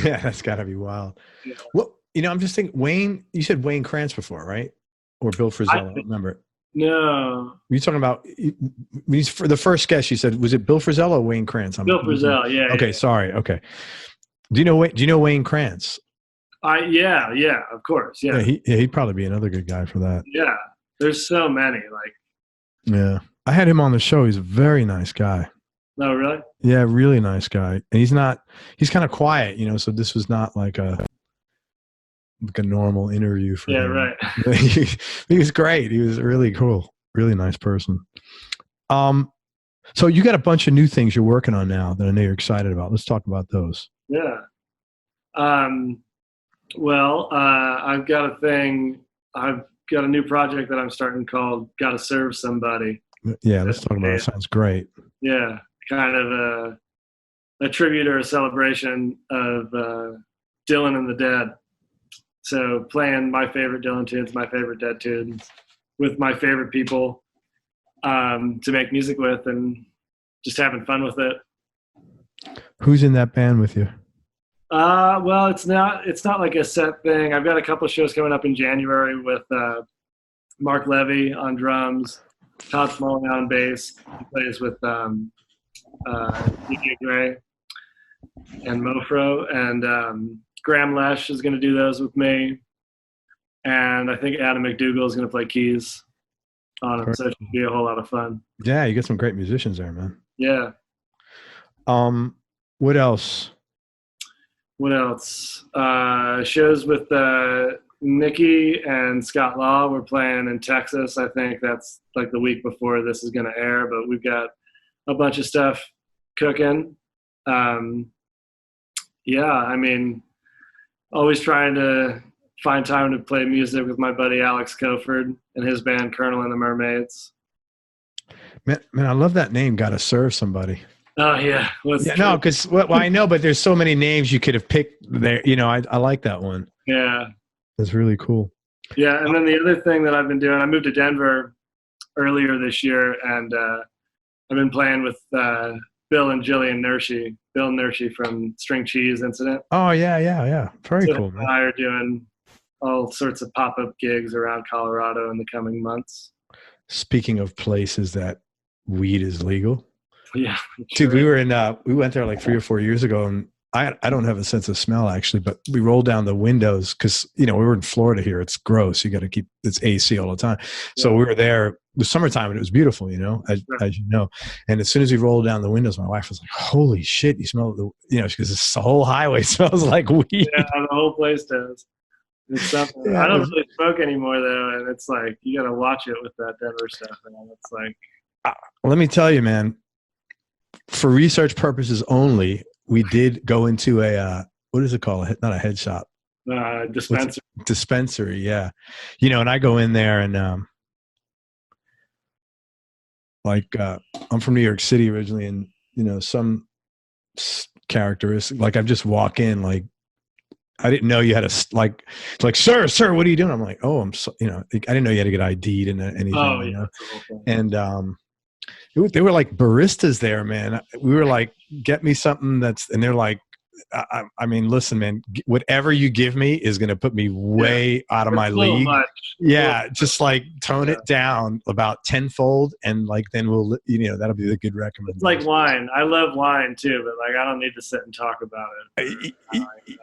Yeah, that's got to be wild. Yeah. Well, I'm just thinking, Wayne, you said Wayne Krantz before, right? Or Bill Frisell, I don't remember. No. Were you talking about, for the first guest you said, was it Bill Frisell or Wayne Krantz? Bill Frisell, yeah. Okay, sorry. Okay. Do you know Wayne Krantz? Yeah, of course. Yeah. He'd probably be another good guy for that. Yeah. There's so many, like. Yeah. I had him on the show. He's a very nice guy. No, really? Yeah, really nice guy. And he's kind of quiet, so this was not like a normal interview for Yeah, him. right. He was great. He was really cool. Really nice person. So you got a bunch of new things you're working on now that I know you're excited about. Let's talk about those. Yeah. Well, I've got a thing. I've got a new project that I'm starting called "Gotta Serve Somebody." Yeah, let's talk about it. Sounds great. Yeah, kind of a tribute or a celebration of Dylan and the Dead. So playing my favorite Dylan tunes, my favorite Dead tunes, with my favorite people to make music with, and just having fun with it. Who's in that band with you? Well, it's not like a set thing. I've got a couple shows coming up in January with Mark Levy on drums, Todd Smalley on bass. He plays with DJ Gray and Mofro, and Graham Lesh is going to do those with me, and I think Adam McDougall is going to play keys on it. So it should be a whole lot of fun. Yeah, you got some great musicians there, man. Yeah. What else? Shows with Nicki and Scott Law. We're playing in Texas. I think that's like the week before this is going to air, but we've got a bunch of stuff cooking. Yeah, I mean, always trying to find time to play music with my buddy Alex Coford and his band Colonel and the Mermaids. Man, I love that name. Gotta Serve Somebody. Oh yeah. No, because I know, but there's so many names you could have picked there. I like that one. Yeah. That's really cool. Yeah, and then the other thing that I've been doing, I moved to Denver earlier this year, and I've been playing with Bill and Jillian Nershi. Bill Nershi from String Cheese Incident. Oh yeah. Very cool, man. I are doing all sorts of pop-up gigs around Colorado in the coming months. Speaking of places that weed is legal. Yeah. Dude, we went there like 3 or 4 years ago, and I don't have a sense of smell actually, but we rolled down the windows because, we were in Florida here. It's gross. You got to keep it's AC all the time. So we were there. It was summertime and it was beautiful, as you know. And as soon as we rolled down the windows, my wife was like, "Holy shit, you smell because the whole highway smells like weed." Yeah, the whole place does. It's something. Yeah, I don't really smoke anymore though, and it's like you got to watch it with that Denver stuff, and it's like. Let me tell you, man. For research purposes only, we did go into a what is it called? Not a head shop. Dispensary. Dispensary, yeah. And I go in there and I'm from New York City originally, and some characteristics, like I just walk in, like I didn't know you had to like, sir, what are you doing? I'm like, oh, I'm so, I didn't know you had to get ID'd and anything. Oh, yeah. And they were like baristas there, man. We were like, get me something and they're like, I mean, listen, man, whatever you give me is going to put me way out of my league. Yeah. Just like tone it down about tenfold. And like, then we'll, that'll be the good recommendation. It's like wine. I love wine too, but like, I don't need to sit and talk about it.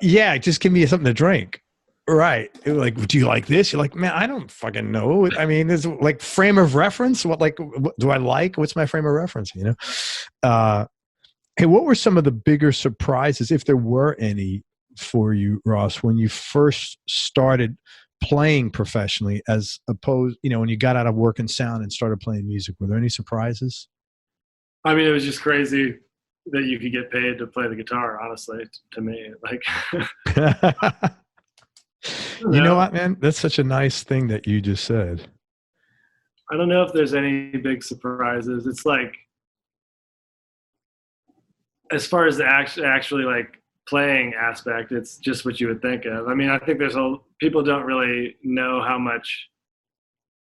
Yeah. Just give me something to drink. Right. Like, do you like this? You're like, man, I don't fucking know. I mean, there's like frame of reference. What do I like? What's my frame of reference? Hey, what were some of the bigger surprises, if there were any, for you, Ross, when you first started playing professionally, as opposed, when you got out of work and sound and started playing music? Were there any surprises? I mean, it was just crazy that you could get paid to play the guitar, honestly, to me. Like, you know what, man? That's such a nice thing that you just said. I don't know if there's any big surprises. It's like, as far as the actually like playing aspect, it's just what you would think of. I mean, I think people don't really know how much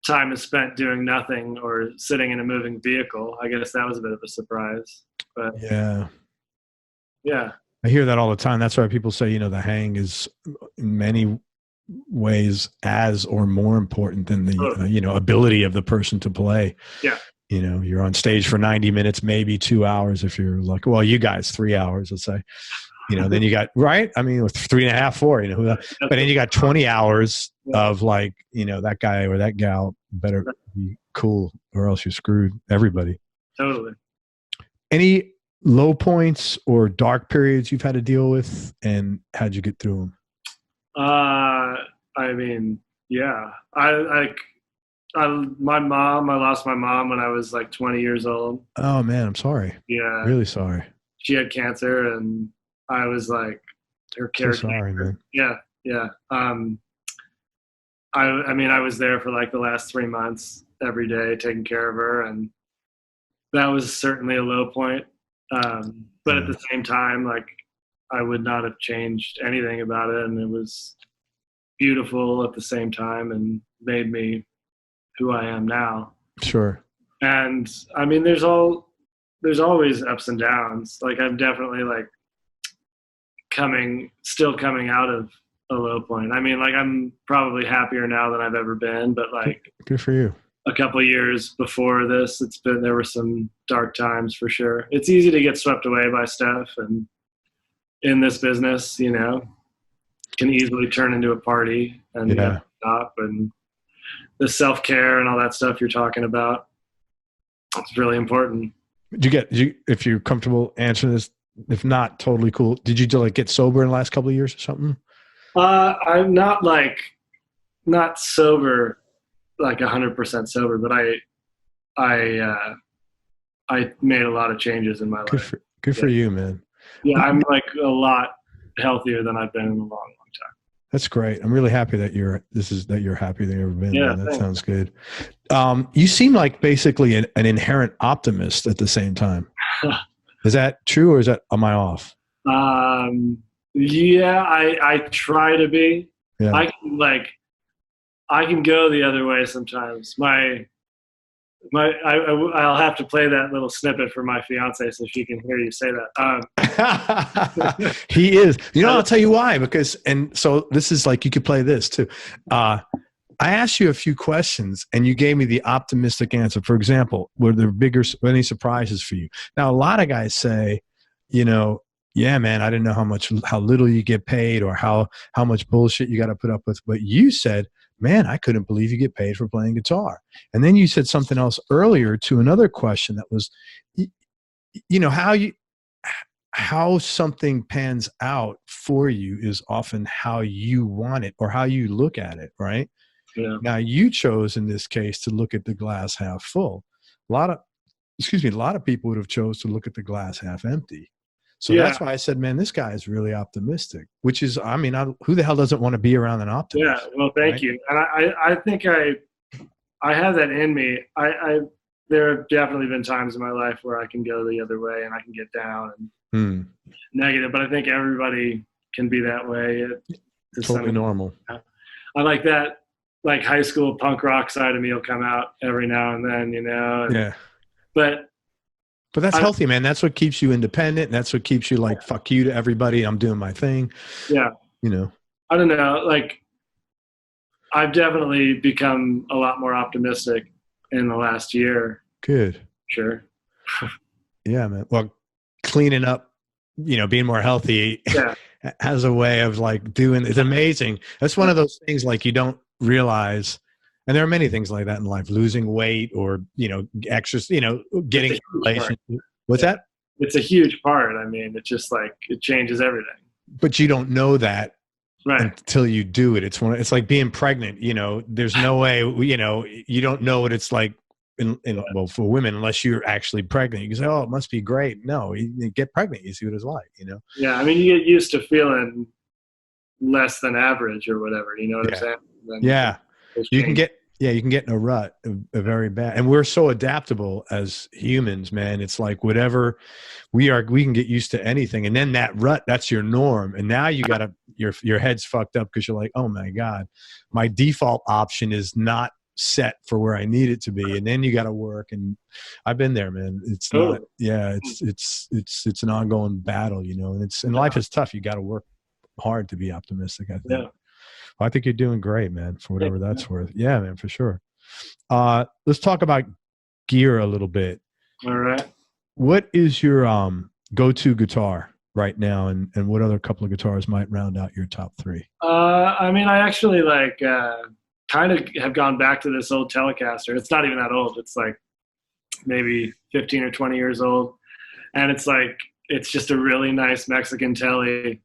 time is spent doing nothing or sitting in a moving vehicle. I guess that was a bit of a surprise, but yeah. I hear that all the time. That's why people say, the hang is in many ways as or more important than the, ability of the person to play. Yeah. You're on stage for 90 minutes, maybe 2 hours if you're like, well, you guys 3 hours, let's say. Then you got, right? I mean, with 3.5, 4, but then you got 20 hours of like, that guy or that gal better be cool or else you're screwed. Everybody. Totally. Any low points or dark periods you've had to deal with, and how'd you get through them? I mean, yeah, I lost my mom when I was like 20 years old. Oh man, I'm sorry. Yeah. Really sorry. She had cancer, and I was like her caretaker. So sorry, man. Yeah. Yeah. I mean, I was there for like the last 3 months every day taking care of her, and that was certainly a low point. But at the same time, like, I would not have changed anything about it, and it was beautiful at the same time and made me who I am now. Sure. And I mean, there's always ups and downs. Like, I'm definitely like still coming out of a low point. I mean, like, I'm probably happier now than I've ever been, but like, good for you. A couple of years before this, there were some dark times for sure. It's easy to get swept away by stuff, and in this business, you know, can easily turn into a party and stop. And the self-care and all that stuff you're talking about, it's really important. If you're comfortable answering this, if not, totally cool. Did you like get sober in the last couple of years or something? I'm not sober, like 100% sober, but I made a lot of changes in my life. Good for you, man. Yeah, I'm like a lot healthier than I've been in a long time. That's great. I'm really happy that you're happy than you've ever been. Yeah, man. That sounds good. You seem like basically an inherent optimist at the same time. Is that true, or am I off? Yeah, I try to be. Yeah. I can go the other way sometimes. I'll have to play that little snippet for my fiance so she can hear you say that. He is. You know, I'll tell you why. And so this is like, you could play this too. I asked you a few questions and you gave me the optimistic answer. For example, were there any surprises for you? Now, a lot of guys say, you know, yeah, man, I didn't know how little you get paid or how much bullshit you got to put up with. But you said, man, I couldn't believe you get paid for playing guitar. And then you said something else earlier to another question that was, you know, how something pans out for you is often how you want it or how you look at it, right? Yeah. Now you chose in this case to look at the glass half full. A lot of people would have chose to look at the glass half empty. So that's why I said, man, this guy is really optimistic, which is, I mean, who the hell doesn't want to be around an optimist? Yeah, well, thank you. And I think I have that in me. There have definitely been times in my life where I can go the other way and I can get down and negative, but I think everybody can be that way. Totally normal. I like that, like high school punk rock side of me will come out every now and then, you know? Yeah. But that's healthy, man. That's what keeps you independent. And that's what keeps you like, fuck you to everybody. I'm doing my thing. Yeah. You know, I don't know. Like, I've definitely become a lot more optimistic in the last year. Good. Sure. Yeah, man. Well, cleaning up, you know, being more healthy has a way of like it's amazing. That's one of those things like you don't realize. And there are many things like that in life, losing weight or, you know, extra, you know, getting relationship. What's that? It's a huge part. I mean, it's just like, it changes everything. But you don't know that right until you do it. It's like being pregnant, you know, there's no way, you know, you don't know what it's like well, for women, unless you're actually pregnant. You can say, oh, it must be great. No, you get pregnant, you see what it's like, you know? Yeah. I mean, you get used to feeling less than average or whatever, you know what I'm saying? Then you can get in a rut, a very bad. And we're so adaptable as humans, man. It's like whatever we can get used to anything. And then that rut, that's your norm. And now you gotta, your head's fucked up because you're like, oh my God, my default option is not set for where I need it to be. And then you got to work. And I've been there, man. It's not, it's an ongoing battle, you know, and life is tough. You got to work hard to be optimistic, I think. Yeah. Well, I think you're doing great, man, for whatever that's worth. Yeah, man, for sure. Let's talk about gear a little bit. All right. What is your go-to guitar right now, and what other couple of guitars might round out your top three? I mean, I actually like kind of have gone back to this old Telecaster. It's not even that old. It's like maybe 15 or 20 years old. And it's just a really nice Mexican telly,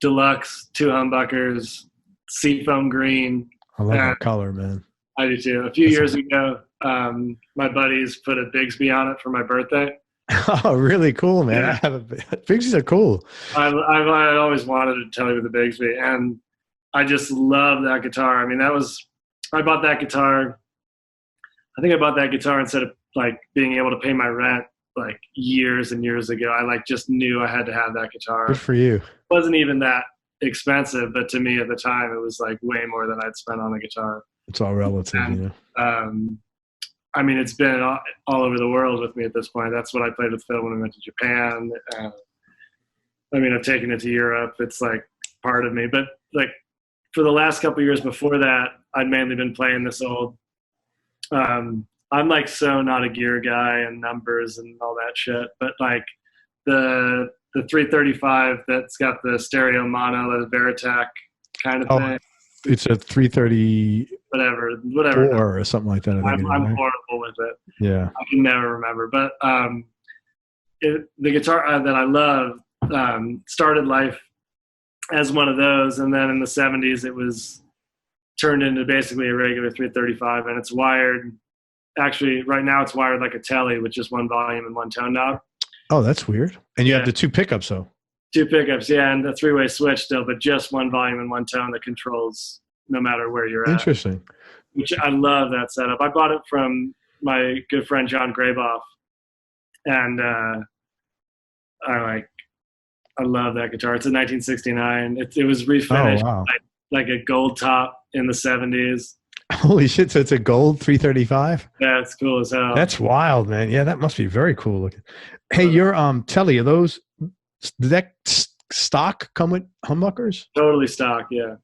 deluxe, 2 humbuckers, seafoam green. I love that color, man. I do too. A few years ago, my buddies put a Bigsby on it for my birthday. Oh, really cool, man. Yeah. Bigsies are cool. I've always wanted to tell you with the Bigsby, and I just love that guitar. I mean, I bought that guitar. I think I bought that guitar instead of like being able to pay my rent like years and years ago. I like just knew I had to have that guitar. Good for you. It wasn't even that expensive, but to me at the time, it was like way more than I'd spent on a guitar. It's all relative, and, I mean, it's been all over the world with me at this point. That's what I played with Phil when we went to Japan. I mean, I've taken it to Europe. It's like part of me. But like for the last couple of years before that, I'd mainly been playing this old. I'm like so not a gear guy and numbers and all that shit. But like the 335 that's got the stereo mono, the Veritech kind of thing. It's a 330 whatever or something like that. I'm horrible with it. Yeah, I can never remember. But the guitar that I love started life as one of those, and then in the 70s it was turned into basically a regular 335, and it's wired. Actually, right now it's wired like a telly with just 1 volume and 1 tone knob. Oh, that's weird. And you have the 2 pickups, though. 2 pickups, yeah, and the 3-way switch still, but just 1 volume and 1 tone that controls no matter where you're at. Interesting. Which I love that setup. I bought it from my good friend John Graboff, and I love that guitar. It's a 1969. It was refinished like a gold top in the 70s. Holy shit! So it's a gold 335. Yeah, it's cool as hell. That's wild, man. Yeah, that must be very cool looking. Hey, your telly, are those? Did that stock come with humbuckers? Totally stock, yeah.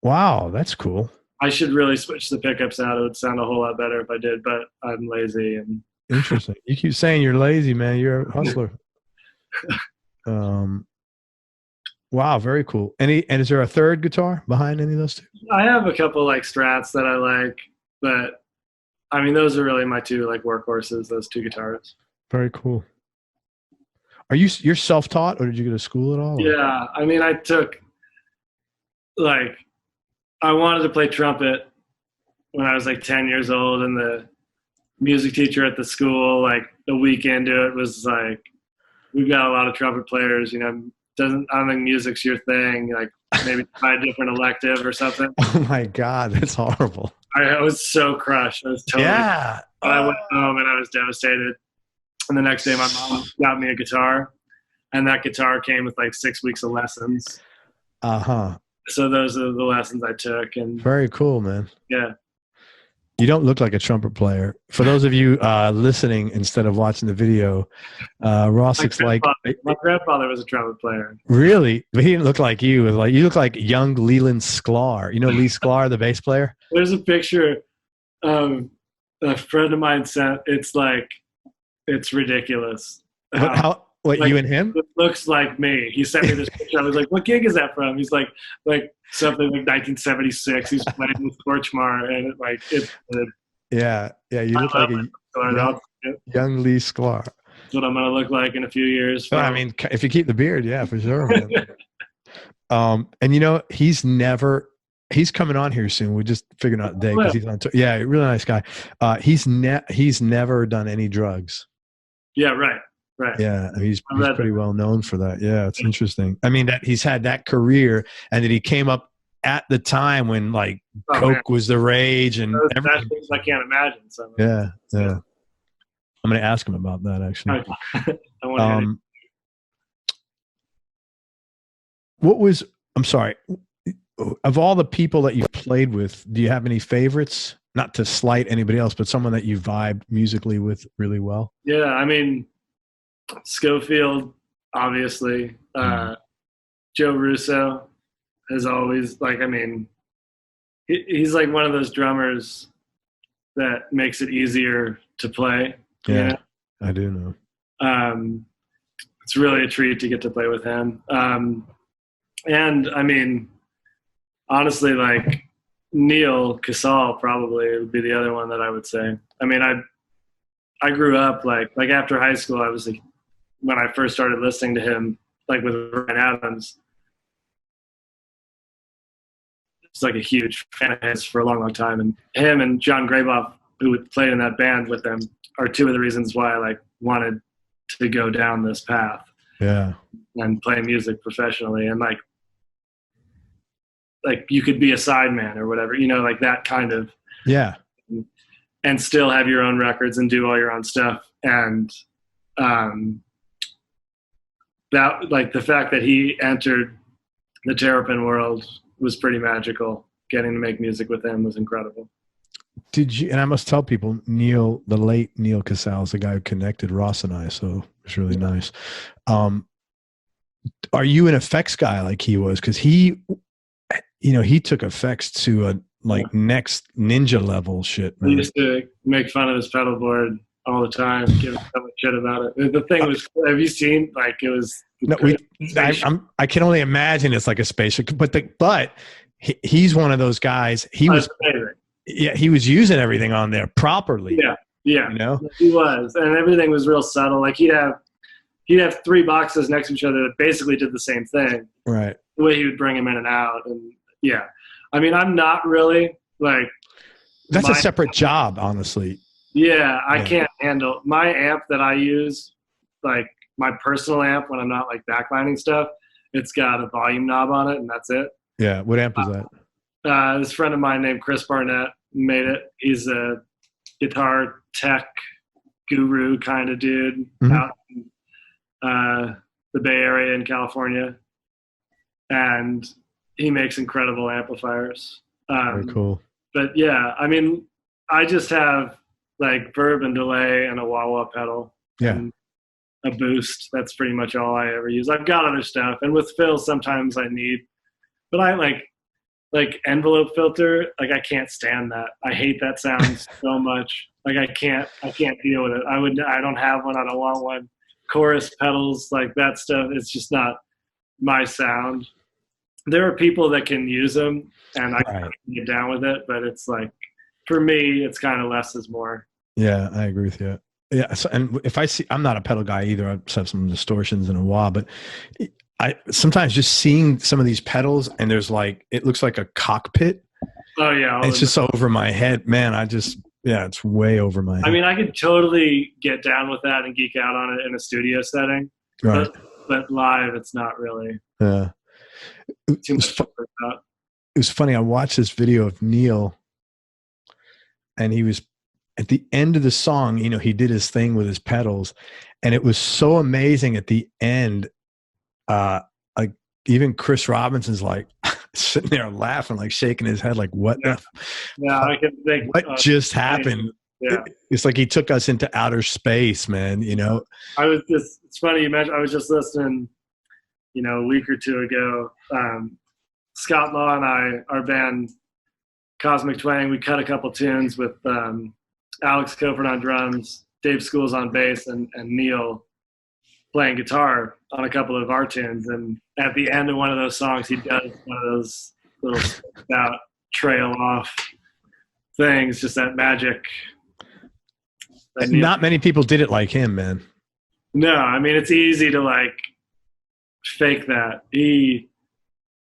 Wow, that's cool. I should really switch the pickups out. It would sound a whole lot better if I did, but I'm lazy. And interesting. You keep saying you're lazy, man. You're a hustler. Wow, very cool. And is there a third guitar behind any of those 2? I have a couple like Strats that I like, but I mean those are really my 2 like workhorses. Those 2 guitars. Very cool. You're self-taught, or did you go to school at all? Yeah, I mean I took I wanted to play trumpet when I was like 10 years old, and the music teacher at the school, like the week into it, was like, "We've got a lot of trumpet players, you know. I don't think music's your thing. Like maybe try a different elective or something." Oh my God, that's horrible. I was so crushed. I was totally. Yeah. I went home and I was devastated. And the next day, my mom got me a guitar, and that guitar came with like 6 weeks of lessons. So those are the lessons I took. And very cool, man. Yeah. You don't look like a trumpet player. For those of you listening instead of watching the video, Ross looks like my grandfather was a trumpet player. Really, but he didn't look like you. You look like young Leland Sklar. You know Lee Sklar, the bass player. There's a picture a friend of mine sent. It's ridiculous. What, like, you and him? It looks like me. He sent me this picture. I was like, "What gig is that from?" He's like something like 1976. He's playing with Korchmar, and it's yeah. You look like a young Lee Sklar. That's what I'm gonna look like in a few years. Well, I mean, if you keep the beard, yeah, for sure. Man. And you know, he's coming on here soon. We just figured out the day because he's on tour. Yeah, really nice guy. He's never done any drugs. Yeah, right. Right. Yeah, he's pretty well known for that. Yeah, it's interesting. I mean, that he's had that career, and that he came up at the time when like coke was the rage, and that's things I can't imagine. So. Yeah. I'm going to ask him about that actually. I want I'm sorry. Of all the people that you've played with, do you have any favorites? Not to slight anybody else, but someone that you vibed musically with really well. Yeah, I mean. Scofield, obviously. Joe Russo has always he's like one of those drummers that makes it easier to play. Yeah, you know? I do know. It's really a treat to get to play with him. And I mean, honestly, like Neil Casal probably would be the other one that I would say. I mean, I grew up like after high school, I was when I first started listening to him, like with Ryan Adams. It's like a huge fan of his for a long, long time. And him and John Graboff, who played in that band with them, are two of the reasons why I like wanted to go down this path. Yeah. And play music professionally. And like you could be a sideman or whatever, you know, like that kind of. Yeah. And still have your own records and do all your own stuff. And that, like, the fact that he entered the Terrapin world was pretty magical. Getting to make music with him was incredible. Did you, and I must tell people, Neil, the late Neil Casal is the guy who connected Ross and I, so it's really nice. Are you an effects guy like he was? Because he, you know, he took effects to a like next ninja level shit, man. We used to make fun of his pedal board all the time, give him so much shit about it. The thing was, have you seen, like, it was no, I can only imagine it's like a spaceship, but he's one of those guys. He was using everything on there properly. Yeah, yeah, you know, he was, and everything was real subtle. Like he'd have 3 boxes next to each other that basically did the same thing. Right. The way he would bring them in and out, and yeah, I mean, I'm not really like. That's a separate job, honestly. Yeah, I can't handle my amp that I use, like my personal amp when I'm not like backlining stuff. It's got a volume knob on it, and that's it. Yeah, what amp is that? This friend of mine named Chris Barnett made it. He's a guitar tech guru kind of dude out in the Bay Area in California, and he makes incredible amplifiers. Very cool. But yeah, I mean, I just have like verb and delay and a wah-wah pedal. Yeah. And a boost. That's pretty much all I ever use. I've got other stuff, and with Phil, sometimes I need, but I like envelope filter. Like I can't stand that. I hate that sound so much. Like I can't deal with it. I don't have one. I don't want one. Chorus pedals, like that stuff. It's just not my sound. There are people that can use them, and I can get down with it, but it's like, for me, it's kind of less is more. Yeah, I agree with you. Yeah, so, and if I see, I'm not a pedal guy either. I just have some distortions and a wah, but I sometimes just seeing some of these pedals, and there's like, it looks like a cockpit. Oh yeah, it's just over my head, man. It's way over my head. I mean, I could totally get down with that and geek out on it in a studio setting, right? But live, it's not really. Yeah. Too much it was funny. I watched this video of Neil, and he was at the end of the song, you know, he did his thing with his pedals, and it was so amazing at the end. Like even Chris Robinson's like sitting there laughing, like shaking his head, like what? I can think. What just happened? Yeah. It's like he took us into outer space, man. You know. It's funny you mentioned. I was just listening, you know, a week or two ago. Scott Law and I, our band Cosmic Twang, we cut a couple tunes with Alex Coford on drums, Dave Schools on bass, and Neil playing guitar on a couple of our tunes. And at the end of one of those songs, he does one of those little out trail off things, just that magic. Not many people did it like him, man. No, I mean, it's easy to like fake that.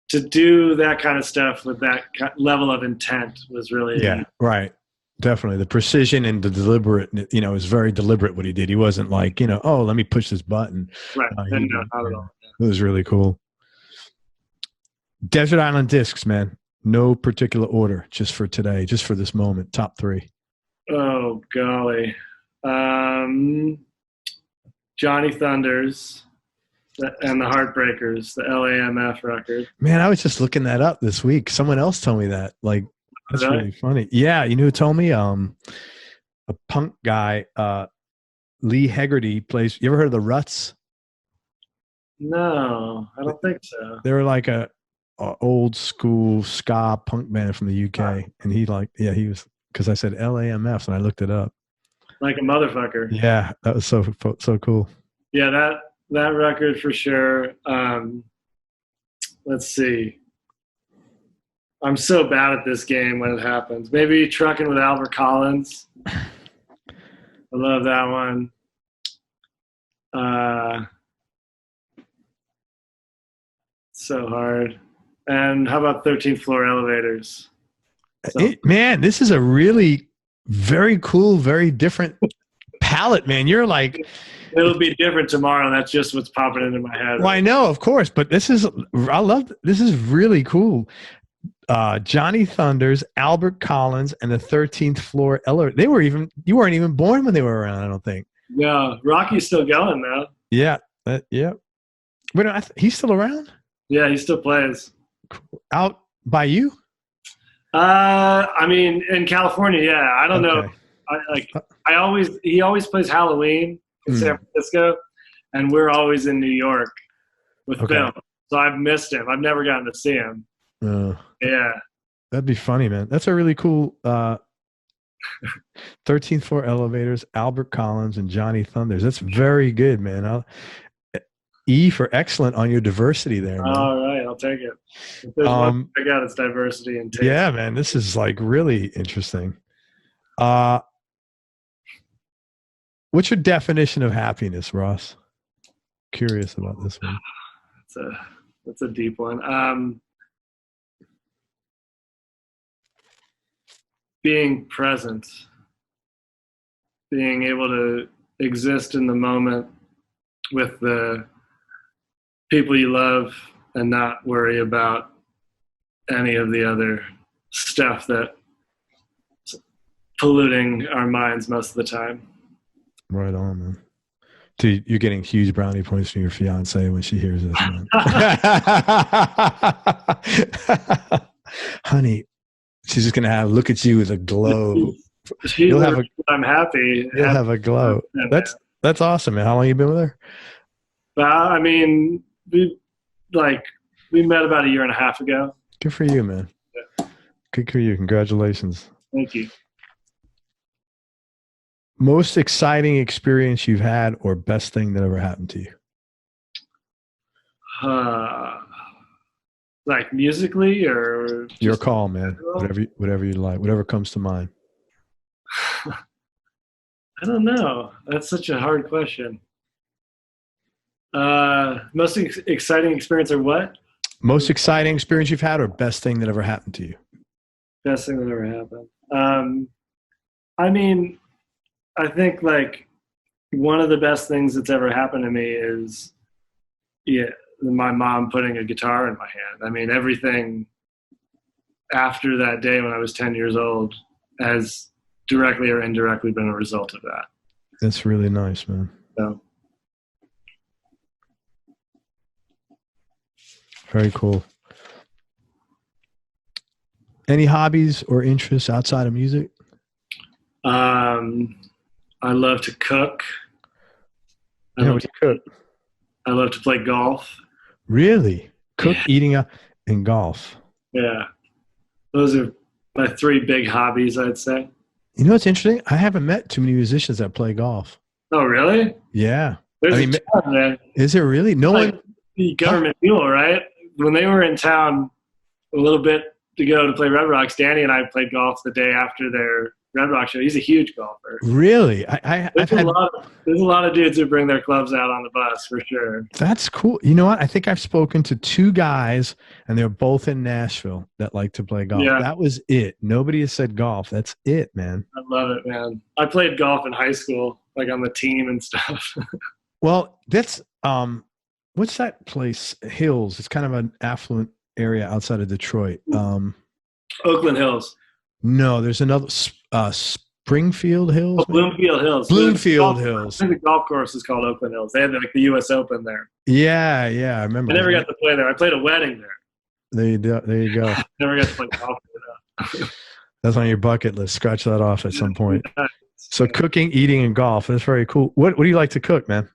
To do that kind of stuff with that level of intent was really right. Definitely the precision and the deliberate. You know, it was very deliberate what he did. He wasn't like, you know, oh, let me push this button. Right. No, not at all. It was really cool. Desert Island Discs, man. No particular order, just for today, just for this moment. Top 3. Oh golly, Johnny Thunders. And the Heartbreakers, the LAMF record. Man, I was just looking that up this week. Someone else told me that. Like, that's really funny. Yeah, you know who told me? A punk guy, Lee Hegarty plays. You ever heard of the Ruts? No, I don't think so. They were like a old school ska punk band from the UK, and he was, because I said LAMF and I looked it up. Like a motherfucker. Yeah, that was so cool. Yeah, that record for sure. Let's see. I'm so bad at this game when it happens. Maybe Trucking with Albert Collins. I love that one. Uh, so hard. And how about 13th floor elevators? So, Man, this is a really very cool, very different palette, man. You're like, it'll be different tomorrow. That's just what's popping into my head. well, I know, of course, but this is really cool. Johnny Thunders, Albert Collins, and the 13th floor elevator. You weren't even born when they were around, I don't think. Yeah, Rocky's still going though. Yeah, yeah. Wait, he's still around? Yeah, he still plays. Out by you? I mean, in California, yeah. I don't know. He always plays Halloween in San Francisco, and we're always in New York with Phil. So I've missed him. I've never gotten to see him. Yeah. That'd be funny, man. That's a really cool 13th floor elevators, Albert Collins and Johnny Thunders. That's very good, man. E for excellent on your diversity there, man. All right, I'll take it. If there's one thing I got, it's diversity and taste. Yeah, man, this is like really interesting. What's your definition of happiness, Ross? Curious about this one. That's a deep one. Being present, being able to exist in the moment with the people you love and not worry about any of the other stuff that's polluting our minds most of the time. Right on, man. Dude, you're getting huge brownie points from your fiance when she hears this, man. Honey, she's just gonna look at you with a glow. I'm happy. You'll have a glow. That's awesome, man. How long you been with her? I mean, we met about a year and a half ago. Good for you, man. Yeah. Good for you. Congratulations. Thank you. Most exciting experience you've had, or best thing that ever happened to you? Like musically, or your call, man. Whatever you like. Whatever comes to mind. I don't know. That's such a hard question. Most exciting experience, or what? Most exciting experience you've had, or best thing that ever happened to you? Best thing that ever happened. I mean, I think like one of the best things that's ever happened to me is, my mom putting a guitar in my hand. I mean, everything after that day when I was 10 years old has directly or indirectly been a result of that. That's really nice, man. So. Very cool. Any hobbies or interests outside of music? I love to cook. What do you cook? I love to play golf. Really? Cook, eating, and golf. Yeah. Those are my three big hobbies, I'd say. You know what's interesting? I haven't met too many musicians that play golf. Oh, really? Yeah. There's a ton, man. Is it really? No one. The government mule, right? When they were in town a little bit to go to play Red Rocks, Danny and I played golf the day after their Red Rock show. He's a huge golfer. Really? There's a lot of dudes who bring their clubs out on the bus for sure. That's cool. You know what? I think I've spoken to two guys, and they're both in Nashville, that like to play golf. Yeah. That was it. Nobody has said golf. That's it, man. I love it, man. I played golf in high school, like on the team and stuff. Well, that's what's that place? Hills. It's kind of an affluent area outside of Detroit. Oakland Hills. No, there's another Springfield Hills. Oh, Bloomfield Hills. Bloomfield Hills. I think the golf course is called Oakland Hills. They had like the U.S. Open there. Yeah, I remember. I never got to play there. I played a wedding there. There you go. Never got to play golf there. That's on your bucket list. Scratch that off at some point. So cooking, eating, and golf. That's very cool. What do you like to cook, man?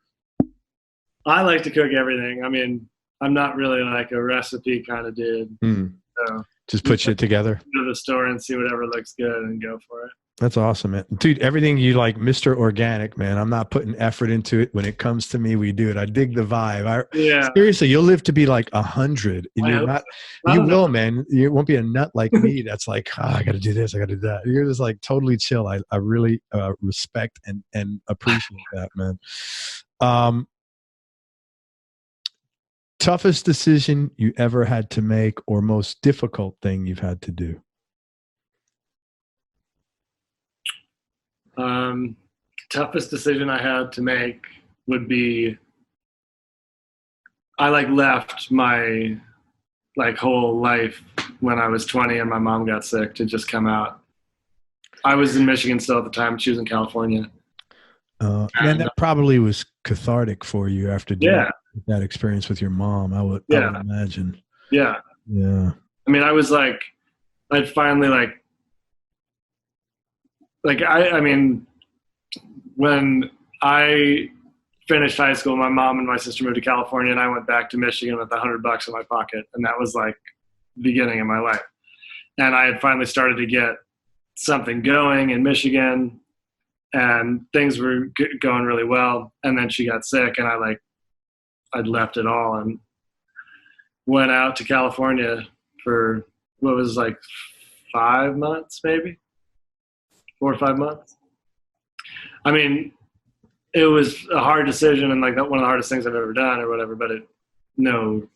I like to cook everything. I mean, I'm not really like a recipe kind of dude. So just put shit together. Go to the store and see whatever looks good and go for it. That's awesome, man. Dude, everything you like, Mr. Organic, man. I'm not putting effort into it. When it comes to me, we do it. I dig the vibe. Seriously, you'll live to be like 100. And you're not. You will, man. You won't be a nut like me. That's like, I got to do this. I got to do that. You're just like totally chill. I really respect and appreciate that, man. Um, toughest decision you ever had to make, or most difficult thing you've had to do? Toughest decision I had to make would be, I left my whole life when I was 20 and my mom got sick to just come out. I was in Michigan still at the time. She was in California. Man, that probably was cathartic for you after doing that experience with your mom. I would imagine. Yeah. Yeah. I mean, I was I'd finally I mean, when I finished high school, my mom and my sister moved to California, and I went back to Michigan with $100 in my pocket, and that was the beginning of my life. And I had finally started to get something going in Michigan, and things were going really well. And then she got sick, and I'd left it all and went out to California for what was 5 months, maybe 4 or 5 months. I mean, it was a hard decision and one of the hardest things I've ever done or whatever, but no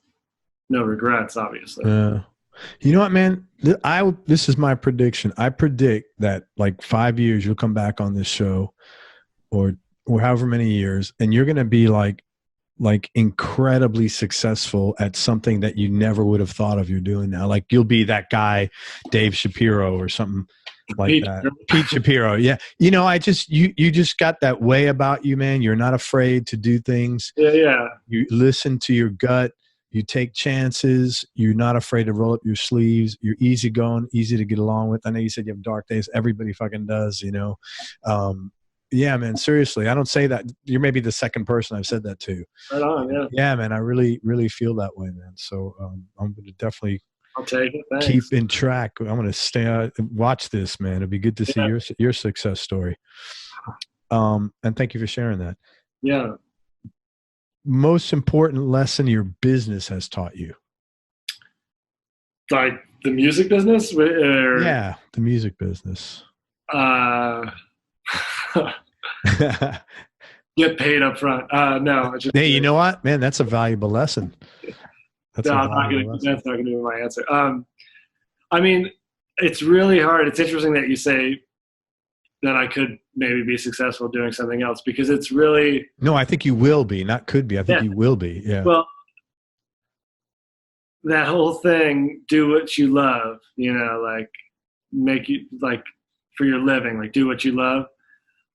regrets, obviously. Yeah. You know what, man? This is my prediction. I predict that 5 years you'll come back on this show, or however many years, and you're going to be incredibly successful at something that you never would have thought of you're doing now. You'll be that guy, Dave Shapiro or something that. Pete Shapiro. Yeah. You just got that way about you, man. You're not afraid to do things. Yeah. You listen to your gut. You take chances. You're not afraid to roll up your sleeves. You're easygoing, easy to get along with. I know you said you have dark days. Everybody fucking does, Yeah, man, seriously. I don't say that. You're maybe the second person I've said that to. Right on, yeah. Yeah, man, I really, really feel that way, man. So I'm going to definitely I'll take it. Thanks. keep in track. I'm going to stay watch this, man. It'd be good to see your success story. And thank you for sharing that. Yeah. Most important lesson your business has taught you? The music business? Yeah, the music business. Get paid up front. No. Hey, you know what, man? That's a valuable lesson. That's not going to be my answer. I mean, it's really hard. It's interesting that you say that I could maybe be successful doing something else, because it's really... No, I think you will be, not could be. I think you will be. Yeah. Well, that whole thing, do what you love, make you for your living, do what you love.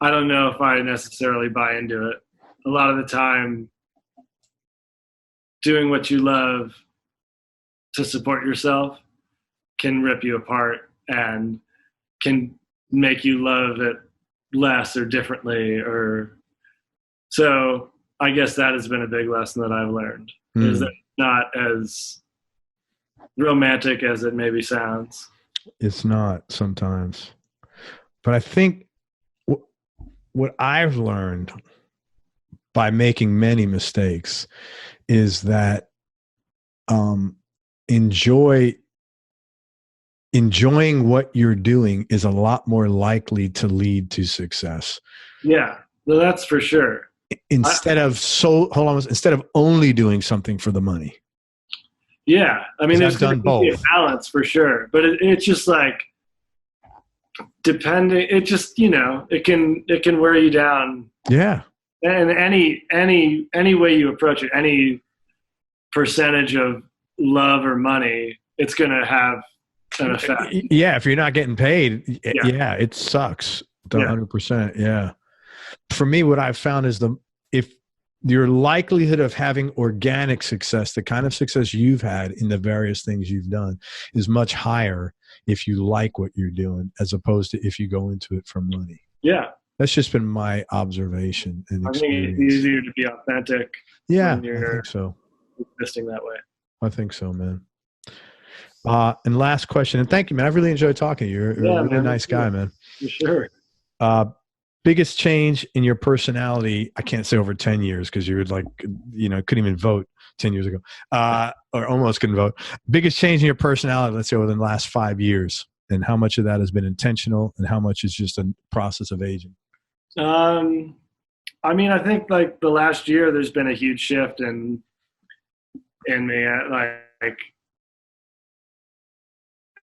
I don't know if I necessarily buy into it. A lot of the time, doing what you love to support yourself can rip you apart and can make you love it less or differently. So I guess that has been a big lesson that I've learned, is that it's not as romantic as it maybe sounds. It's not sometimes. But I think what I've learned by making many mistakes is that enjoying what you're doing is a lot more likely to lead to success. Yeah, well, that's for sure. Instead of only doing something for the money. Yeah, I mean, there's done both. A balance for sure, but it's just depending. It just it can wear you down. Yeah, and any way you approach it, any percentage of love or money, it's going to have an effect. Yeah, if you're not getting paid, it sucks. 100%. Yeah. For me, what I've found is if your likelihood of having organic success, the kind of success you've had in the various things you've done, is much higher if you like what you're doing, as opposed to if you go into it for money. Yeah. That's just been my observation and experience. I think it's easier to be authentic. Yeah, I think so. Existing that way. I think so, man. And last question, and thank you, man. I've really enjoyed talking to you. You're a really nice guy, man. For sure. Biggest change in your personality, I can't say over 10 years because you were couldn't even vote 10 years ago, or almost couldn't vote. Biggest change in your personality, let's say, within the last 5 years, and how much of that has been intentional and how much is just a process of aging? I mean, I think like the last year, there's been a huge shift in me. Like,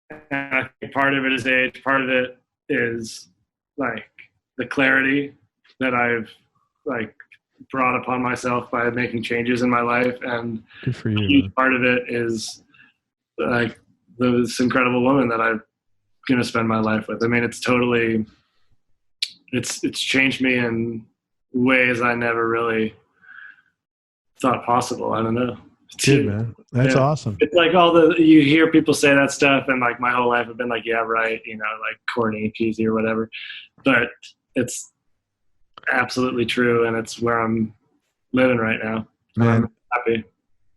and I think part of it is age. Part of it is like the clarity that I've like brought upon myself by making changes in my life, and good for you, a huge man. part of it is like this incredible woman that I'm going to spend my life with. I mean, it's totally, it's changed me in ways I never really thought possible. I don't know. It's Good, man. That's awesome. It's like you hear people say that stuff, and like my whole life I've been like, yeah, right, you know, like corny, cheesy, or whatever. But it's absolutely true, and it's where I'm living right now. Man, I'm happy.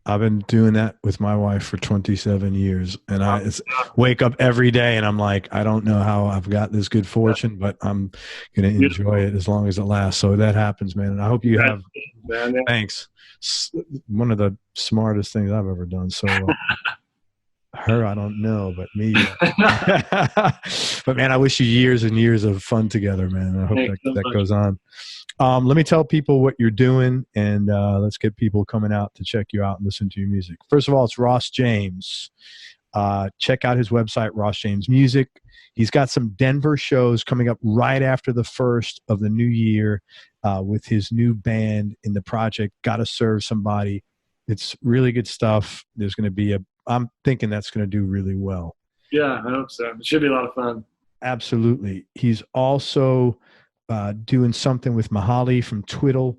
I've been doing that with my wife for 27 years, and I wake up every day and I'm like, I don't know how I've got this good fortune, but I'm going to enjoy it as long as it lasts. So that happens, man. And I hope you have, thanks. One of the smartest things I've ever done. So her, I don't know, but me. But man, I wish you years and years of fun together, man. I hope that goes on. Let me tell people what you're doing, and let's get people coming out to check you out and listen to your music. First of all, it's Ross James. Check out his website, Ross James Music. He's got some Denver shows coming up right after the first of the new year with his new band in the project, Gotta Serve Somebody. It's really good stuff. There's going to be I'm thinking that's going to do really well. Yeah, I hope so. It should be a lot of fun. Absolutely. He's also doing something with Mahali from Twiddle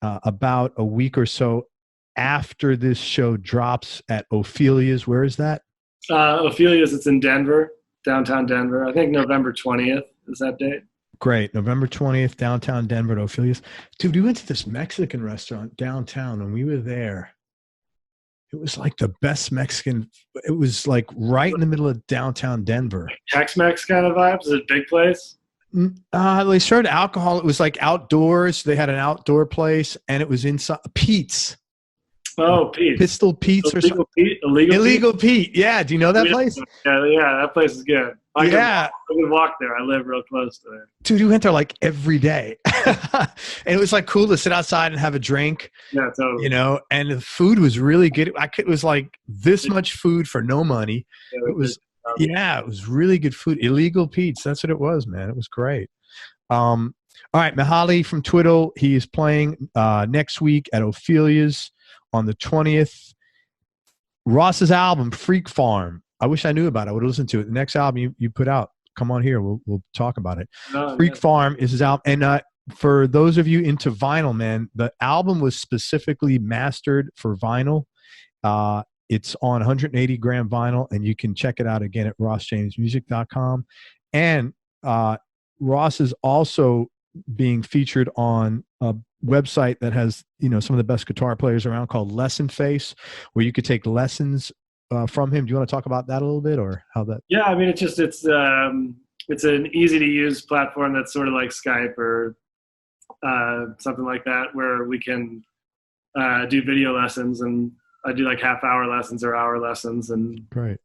about a week or so after this show drops at Ophelia's. Where is that? Ophelia's, it's in Denver, downtown Denver. I think November 20th is that date. Great. November 20th, downtown Denver at Ophelia's. Dude, we went to this Mexican restaurant downtown when we were there. It was like the best Mexican. It was like right in the middle of downtown Denver. Tex-Mex kind of vibes? Is it a big place? They served alcohol. It was like outdoors. They had an outdoor place, and it was inside Pete's. Oh, Pete. Pistol Pete's or something. Illegal Pete. Yeah. Do you know that place? Yeah, that place is good. I can walk there. I live real close to there. Dude, we went there like every day. And it was like cool to sit outside and have a drink. Yeah, totally. You know, and the food was really good. It was like this much food for no money. It was really good food. Illegal Pete's. That's what it was, man. It was great. All right, Mahali from Twiddle. He is playing next week at Ophelia's on the 20th. Ross's album, Freak Farm. I wish I knew about it. I would have listened to it. The next album you put out, come on here. We'll talk about it. Freak Farm is his album. And for those of you into vinyl, man, the album was specifically mastered for vinyl. It's on 180 gram vinyl, and you can check it out again at rossjamesmusic.com. And Ross is also being featured on a website that has, you know, some of the best guitar players around called Lesson Face, where you could take lessons from him. Do you want to talk about that a little bit, or how that? Yeah, I mean, it's an easy to use platform that's sort of like Skype or something like that, where we can do video lessons, and I do like half-hour lessons or hour lessons, and great.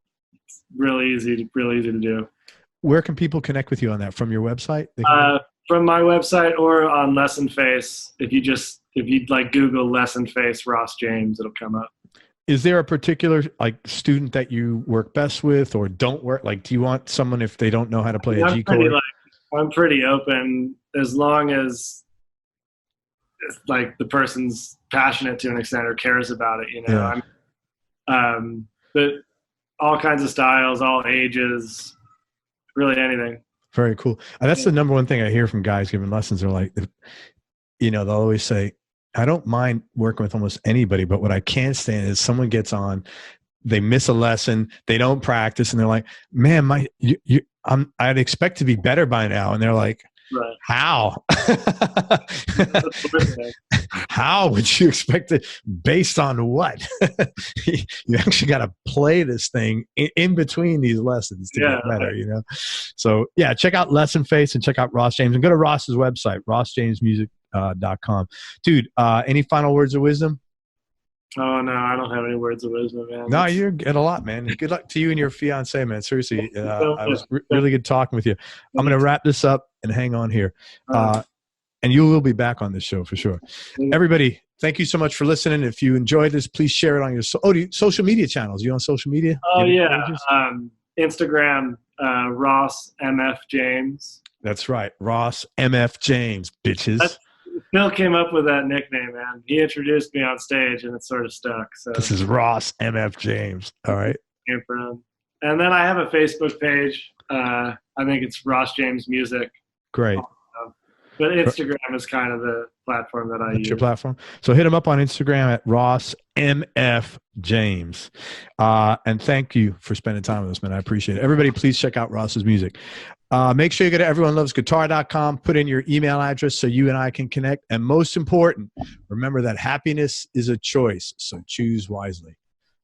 It's really easy to do. Where can people connect with you on that? From your website? From my website or on Lesson Face. If you like Google Lesson Face Ross James, it'll come up. Is there a particular like student that you work best with or don't work? Like, do you want someone if they don't know how to play a G chord? I'm pretty open as long as like the person's passionate to an extent or cares about it, you know. Yeah. But all kinds of styles, all ages, really anything. Very cool. That's the number one thing I hear from guys giving lessons. They're like, you know, they'll always say, I don't mind working with almost anybody, but what I can't stand is someone gets on, they miss a lesson, they don't practice, and they're like, man, I'd expect to be better by now. And they're like, right. How? How would you expect it? Based on what? You actually got to play this thing in between these lessons to get better, you know? So, yeah, check out Lesson Face and check out Ross James. And go to Ross's website, rossjamesmusic.com. Dude, any final words of wisdom? Oh, no, I don't have any words of wisdom, man. No, you're good a lot, man. Good luck to you and your fiance, man. Seriously, I was really good talking with you. I'm going to wrap this up and hang on here. And you will be back on this show for sure. Everybody, thank you so much for listening. If you enjoyed this, please share it on your social media channels. You on social media? Oh, yeah. Instagram, Ross MF James. That's right. Ross MF James, bitches. Phil came up with that nickname, man. He introduced me on stage, and it sort of stuck. So this is Ross MF James. All right. And then I have a Facebook page. I think it's Ross James Music. Great. But Instagram is kind of the platform that I use. Your platform. So hit him up on Instagram at Ross MF James. And thank you for spending time with us, man. I appreciate it. Everybody, please check out Ross's music. Make sure you go to everyonelovesguitar.com, put in your email address so you and I can connect. And most important, remember that happiness is a choice. So choose wisely.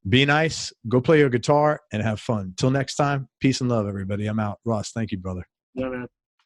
Be nice, go play your guitar, and have fun. Till next time, peace and love, everybody. I'm out. Ross, thank you, brother. Yeah, man.